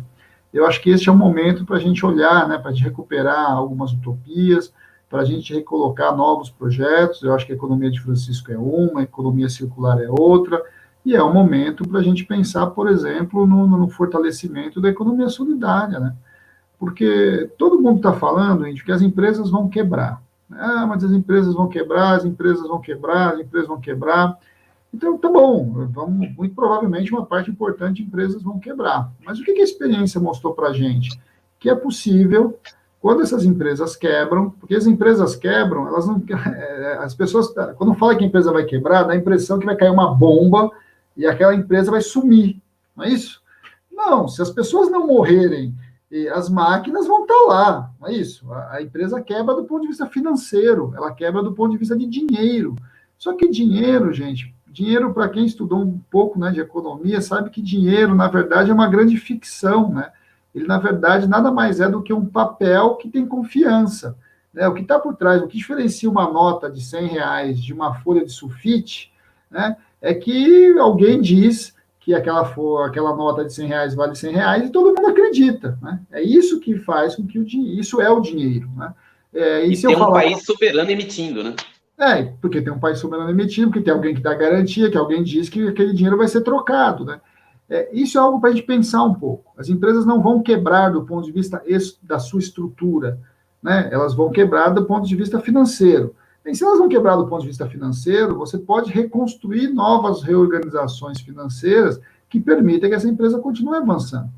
Eu acho que esse é o momento para a gente olhar, né, para a gente recuperar algumas utopias, para a gente recolocar novos projetos. Eu acho que a economia de Francisco é uma, a economia circular é outra, e é um momento para a gente pensar, por exemplo, no fortalecimento da economia solidária, né? Porque todo mundo está falando, gente, que as empresas vão quebrar. Mas as empresas vão quebrar, as empresas vão quebrar, as empresas vão quebrar. Então, tá bom, muito provavelmente uma parte importante de empresas vão quebrar. Mas o que a experiência mostrou para a gente? Que é possível quando essas empresas quebram, porque as empresas quebram, elas não, as pessoas, quando fala que a empresa vai quebrar, dá a impressão que vai cair uma bomba e aquela empresa vai sumir, não é isso? Não, se as pessoas não morrerem, as máquinas vão estar lá, não é isso? A empresa quebra do ponto de vista financeiro, ela quebra do ponto de vista de dinheiro. Só que dinheiro, gente, dinheiro, para quem estudou um pouco, né, de economia, sabe que dinheiro, na verdade, é uma grande ficção, né? Ele, na verdade, nada mais é do que um papel que tem confiança, né? O que está por trás, o que diferencia uma nota de R$ 100 de uma folha de sulfite, né, é que alguém diz que aquela nota de R$ 100 vale R$ 100 e todo mundo acredita, né? É isso que faz com que isso é o dinheiro, né? E se eu tem um falar, país soberano emitindo, né? porque tem um país soberano emitindo, porque tem alguém que dá garantia, que alguém diz que aquele dinheiro vai ser trocado, né? Isso é algo para a gente pensar um pouco. As empresas não vão quebrar do ponto de vista da sua estrutura, né? Elas vão quebrar do ponto de vista financeiro. E se elas vão quebrar do ponto de vista financeiro, você pode reconstruir novas reorganizações financeiras que permitem que essa empresa continue avançando.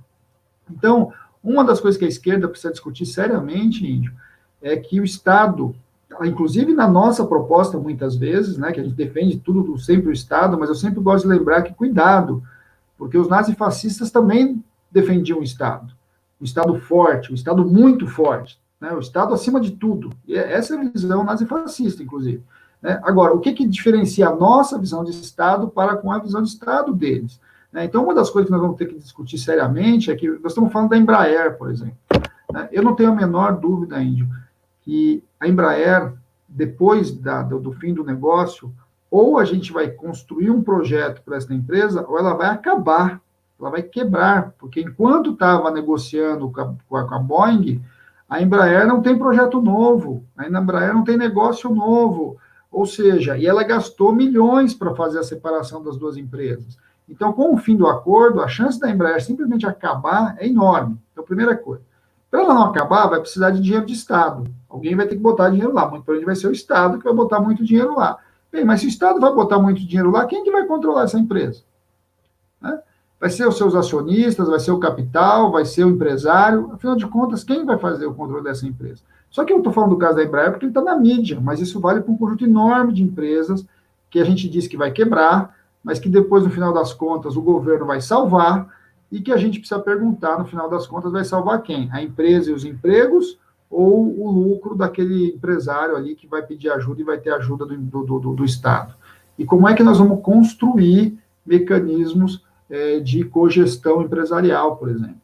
Então, uma das coisas que a esquerda precisa discutir seriamente, Índio, é que o Estado, inclusive na nossa proposta, muitas vezes, né, que a gente defende tudo sempre o Estado, mas eu sempre gosto de lembrar que, cuidado, porque os nazifascistas também defendiam o Estado forte, o Estado muito forte, né, o Estado acima de tudo. E essa é a visão nazifascista, inclusive. Né? Agora, o que diferencia a nossa visão de Estado para com a visão de Estado deles? Né? Então, uma das coisas que nós vamos ter que discutir seriamente é que nós estamos falando da Embraer, por exemplo. Né? Eu não tenho a menor dúvida, Índio, que a Embraer, depois do fim do negócio, ou a gente vai construir um projeto para essa empresa, ou ela vai acabar, ela vai quebrar, porque enquanto estava negociando com a Boeing, a Embraer não tem projeto novo, a Embraer não tem negócio novo, ou seja, e ela gastou milhões para fazer a separação das duas empresas. Então, com o fim do acordo, a chance da Embraer simplesmente acabar é enorme. Então, primeira coisa. Para ela não acabar, vai precisar de dinheiro de Estado. Alguém vai ter que botar dinheiro lá. Muito provavelmente vai ser o Estado que vai botar muito dinheiro lá. Bem, mas se o Estado vai botar muito dinheiro lá, quem que vai controlar essa empresa? Né? Vai ser os seus acionistas, vai ser o capital, vai ser o empresário. Afinal de contas, quem vai fazer o controle dessa empresa? Só que eu estou falando do caso da Embraer porque ele está na mídia, mas isso vale para um conjunto enorme de empresas que a gente diz que vai quebrar, mas que depois, no final das contas, o governo vai salvar, e que a gente precisa perguntar, no final das contas, vai salvar quem? A empresa e os empregos, ou o lucro daquele empresário ali que vai pedir ajuda e vai ter ajuda do Estado? E como é que nós vamos construir mecanismos de cogestão empresarial, por exemplo?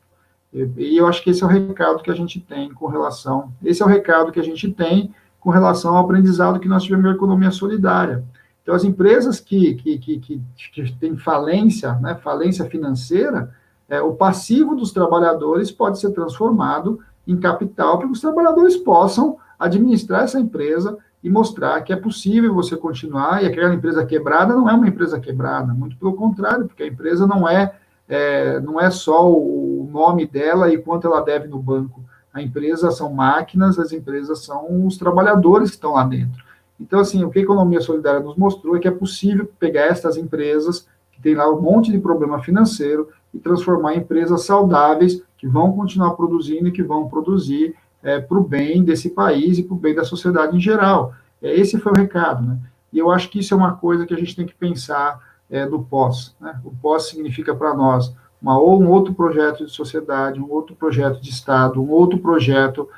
E eu acho que esse é o recado que a gente tem com relação... Esse é o recado que a gente tem com relação ao aprendizado que nós tivemos na economia solidária. Então, as empresas que têm falência, né, falência financeira, o passivo dos trabalhadores pode ser transformado em capital para que os trabalhadores possam administrar essa empresa e mostrar que é possível você continuar, e aquela empresa quebrada não é uma empresa quebrada, muito pelo contrário, porque a empresa não é só o nome dela e quanto ela deve no banco. A empresa são máquinas, as empresas são os trabalhadores que estão lá dentro. Então, assim, o que a economia solidária nos mostrou é que é possível pegar essas empresas que têm lá um monte de problema financeiro e transformar em empresas saudáveis que vão continuar produzindo e que vão produzir para o bem desse país e para o bem da sociedade em geral. Esse foi o recado, né? E eu acho que isso é uma coisa que a gente tem que pensar do pós, né? O pós significa para nós um outro projeto de sociedade, um outro projeto de Estado, um outro projeto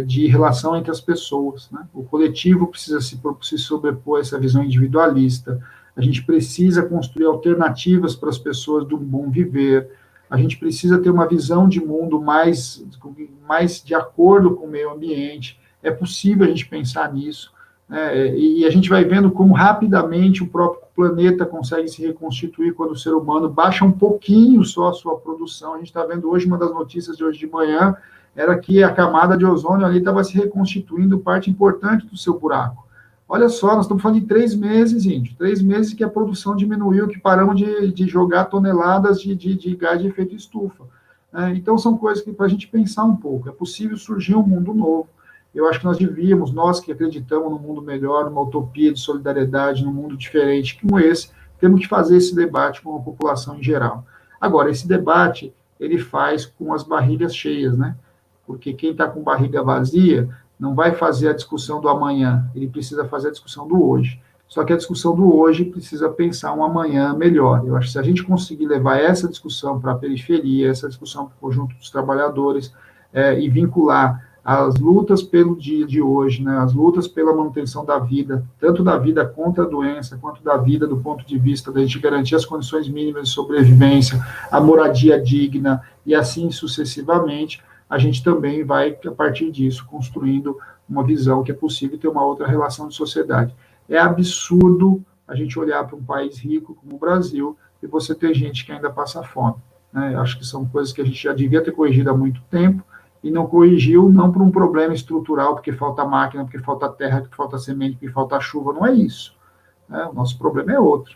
de relação entre as pessoas, né? O coletivo precisa se sobrepor a essa visão individualista. A gente precisa construir alternativas para as pessoas do bom viver. A gente precisa ter uma visão de mundo mais de acordo com o meio ambiente. É possível a gente pensar nisso, né? E a gente vai vendo como rapidamente o próprio planeta consegue se reconstituir quando o ser humano baixa um pouquinho só a sua produção. A gente está vendo hoje, uma das notícias de hoje de manhã, era que a camada de ozônio ali estava se reconstituindo parte importante do seu buraco. Olha só, nós estamos falando de 3 meses, Índio, 3 meses que a produção diminuiu, que paramos de jogar toneladas de gás de efeito estufa. Então, são coisas que para a gente pensar um pouco. É possível surgir um mundo novo. Eu acho que nós que acreditamos num mundo melhor, numa utopia de solidariedade, num mundo diferente como esse, temos que fazer esse debate com a população em geral. Agora, esse debate, ele faz com as barrigas cheias, né? porque quem está com barriga vazia não vai fazer a discussão do amanhã, ele precisa fazer a discussão do hoje. Só que a discussão do hoje precisa pensar um amanhã melhor. Eu acho que se a gente conseguir levar essa discussão para a periferia, essa discussão para o conjunto dos trabalhadores, e vincular as lutas pelo dia de hoje, né, as lutas pela manutenção da vida, tanto da vida contra a doença, quanto da vida do ponto de vista da gente garantir as condições mínimas de sobrevivência, a moradia digna, e assim sucessivamente, a gente também vai, a partir disso, construindo uma visão que é possível ter uma outra relação de sociedade. É absurdo a gente olhar para um país rico como o Brasil e você ter gente que ainda passa fome, né? Acho que são coisas que a gente já devia ter corrigido há muito tempo, e não corrigiu, não por um problema estrutural, porque falta máquina, porque falta terra, porque falta semente, porque falta chuva, não é isso, né? O nosso problema é outro.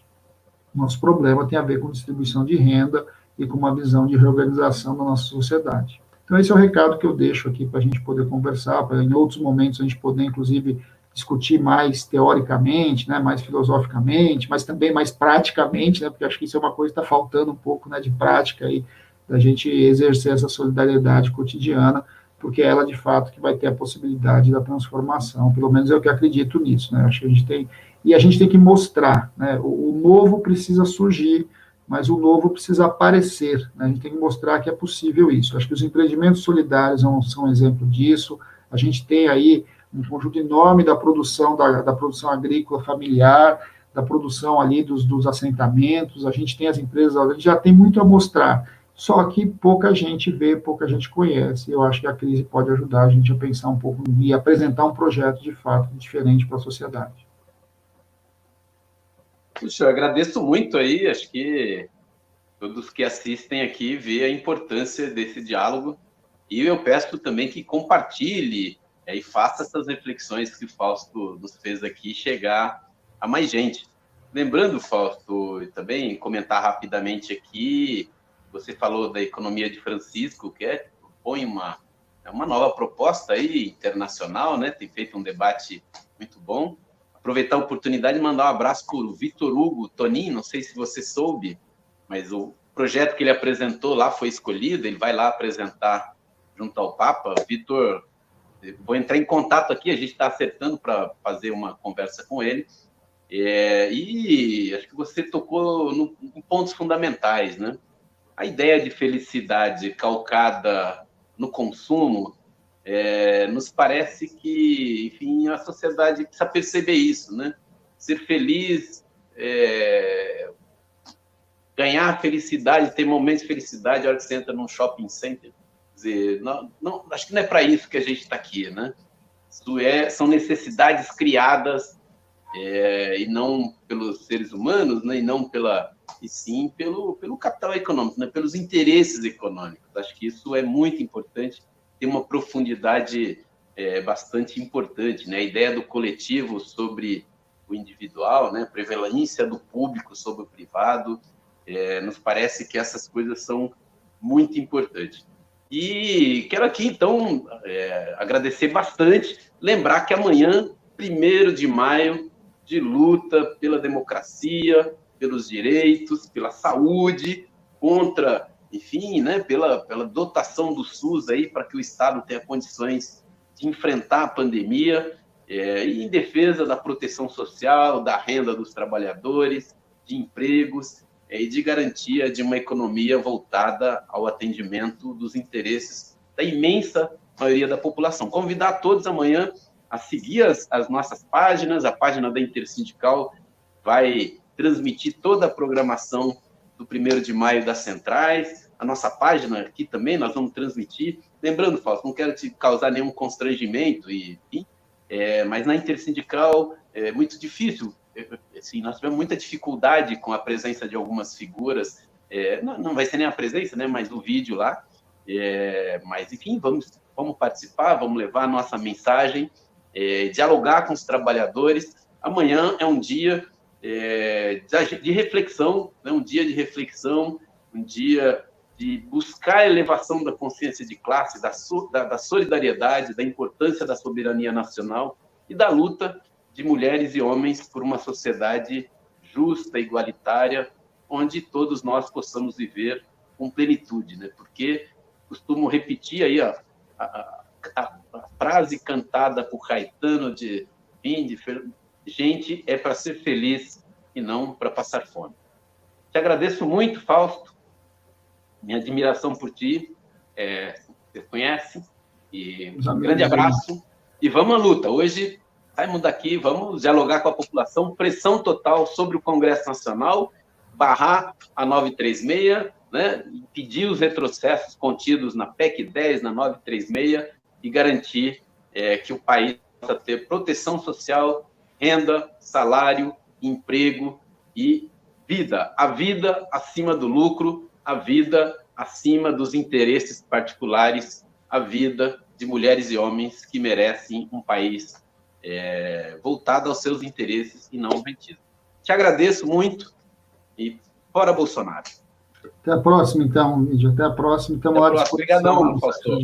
O nosso problema tem a ver com distribuição de renda e com uma visão de reorganização da nossa sociedade. Então, esse é o recado que eu deixo aqui para a gente poder conversar, para em outros momentos a gente poder, inclusive, discutir mais teoricamente, né, mais filosoficamente, mas também mais praticamente, né, porque acho que isso é uma coisa que está faltando um pouco, né, de prática aí, da gente exercer essa solidariedade cotidiana, porque é ela, de fato, que vai ter a possibilidade da transformação, pelo menos eu que acredito nisso, né, acho que a gente tem, e a gente tem que mostrar, né, o novo precisa surgir, mas o novo precisa aparecer, né, a gente tem que mostrar que é possível isso, acho que os empreendimentos solidários são um exemplo disso, a gente tem aí um conjunto enorme da produção, da produção agrícola familiar, da produção ali dos assentamentos, a gente tem as empresas, a gente já tem muito a mostrar, só que pouca gente vê, pouca gente conhece. Eu acho que a crise pode ajudar a gente a pensar um pouco e apresentar um projeto, de fato, diferente para a sociedade. Puxa, eu agradeço muito aí, acho que todos que assistem aqui vê a importância desse diálogo, e eu peço também que compartilhe e faça essas reflexões que o Fausto nos fez aqui chegar a mais gente. Lembrando, Fausto, e também comentar rapidamente aqui, você falou da economia de Francisco, que propõe uma nova proposta aí internacional, né? Tem feito um debate muito bom. Aproveitar a oportunidade e mandar um abraço para o Vitor Hugo Tonin, não sei se você soube, mas o projeto que ele apresentou lá foi escolhido, ele vai lá apresentar junto ao Papa. Vitor, vou entrar em contato aqui, a gente está acertando para fazer uma conversa com ele, e acho que você tocou em pontos fundamentais, né? A ideia de felicidade calcada no consumo, nos parece que, enfim, a sociedade precisa perceber isso, né? Ser feliz, ganhar felicidade, ter momentos de felicidade a hora que você entra num shopping center. Quer dizer, não, acho que não é para isso que a gente está aqui, né? São necessidades criadas, e não pelos seres humanos, né? E sim pelo capital econômico, né? Pelos interesses econômicos. Acho que isso é muito importante, tem uma profundidade bastante importante, né? A ideia do coletivo sobre o individual, né? A prevalência do público sobre o privado, nos parece que essas coisas são muito importantes. E quero aqui, então, agradecer bastante, lembrar que amanhã, 1º de maio, de luta pela democracia, pelos direitos, pela saúde, contra, enfim, né, pela dotação do SUS aí, para que o Estado tenha condições de enfrentar a pandemia, e em defesa da proteção social, da renda dos trabalhadores, de empregos, e de garantia de uma economia voltada ao atendimento dos interesses da imensa maioria da população. Convidar todos amanhã a seguir as nossas páginas, a página da Intersindical vai transmitir toda a programação do 1º de maio das centrais, a nossa página aqui também nós vamos transmitir. Lembrando, Fausto, não quero te causar nenhum constrangimento, mas na Intersindical é muito difícil, assim, nós tivemos muita dificuldade com a presença de algumas figuras, não vai ser nem a presença, né, mas o vídeo lá, mas enfim, vamos participar, vamos levar a nossa mensagem, dialogar com os trabalhadores. Amanhã é um dia de reflexão, né? Um dia de reflexão, um dia de buscar a elevação da consciência de classe, da solidariedade, da importância da soberania nacional e da luta de mulheres e homens por uma sociedade justa, igualitária, onde todos nós possamos viver com plenitude, né? Porque costumo repetir aí, a frase cantada por Caetano de gente é para ser feliz e não para passar fome. Te agradeço muito, Fausto, minha admiração por ti, você conhece, e um grande abraço, e vamos à luta. Hoje, saímos daqui, vamos dialogar com a população, pressão total sobre o Congresso Nacional, barrar a 936, né, impedir os retrocessos contidos na PEC 10, na 936, e garantir que o país possa ter proteção social, renda, salário, emprego e vida. A vida acima do lucro, a vida acima dos interesses particulares, a vida de mulheres e homens que merecem um país voltado aos seus interesses e não ao rentismo. Te agradeço muito e fora Bolsonaro. Até a próxima, então, Mídia. Até a próxima. Estamos lá à disposição. Obrigadão, pastor.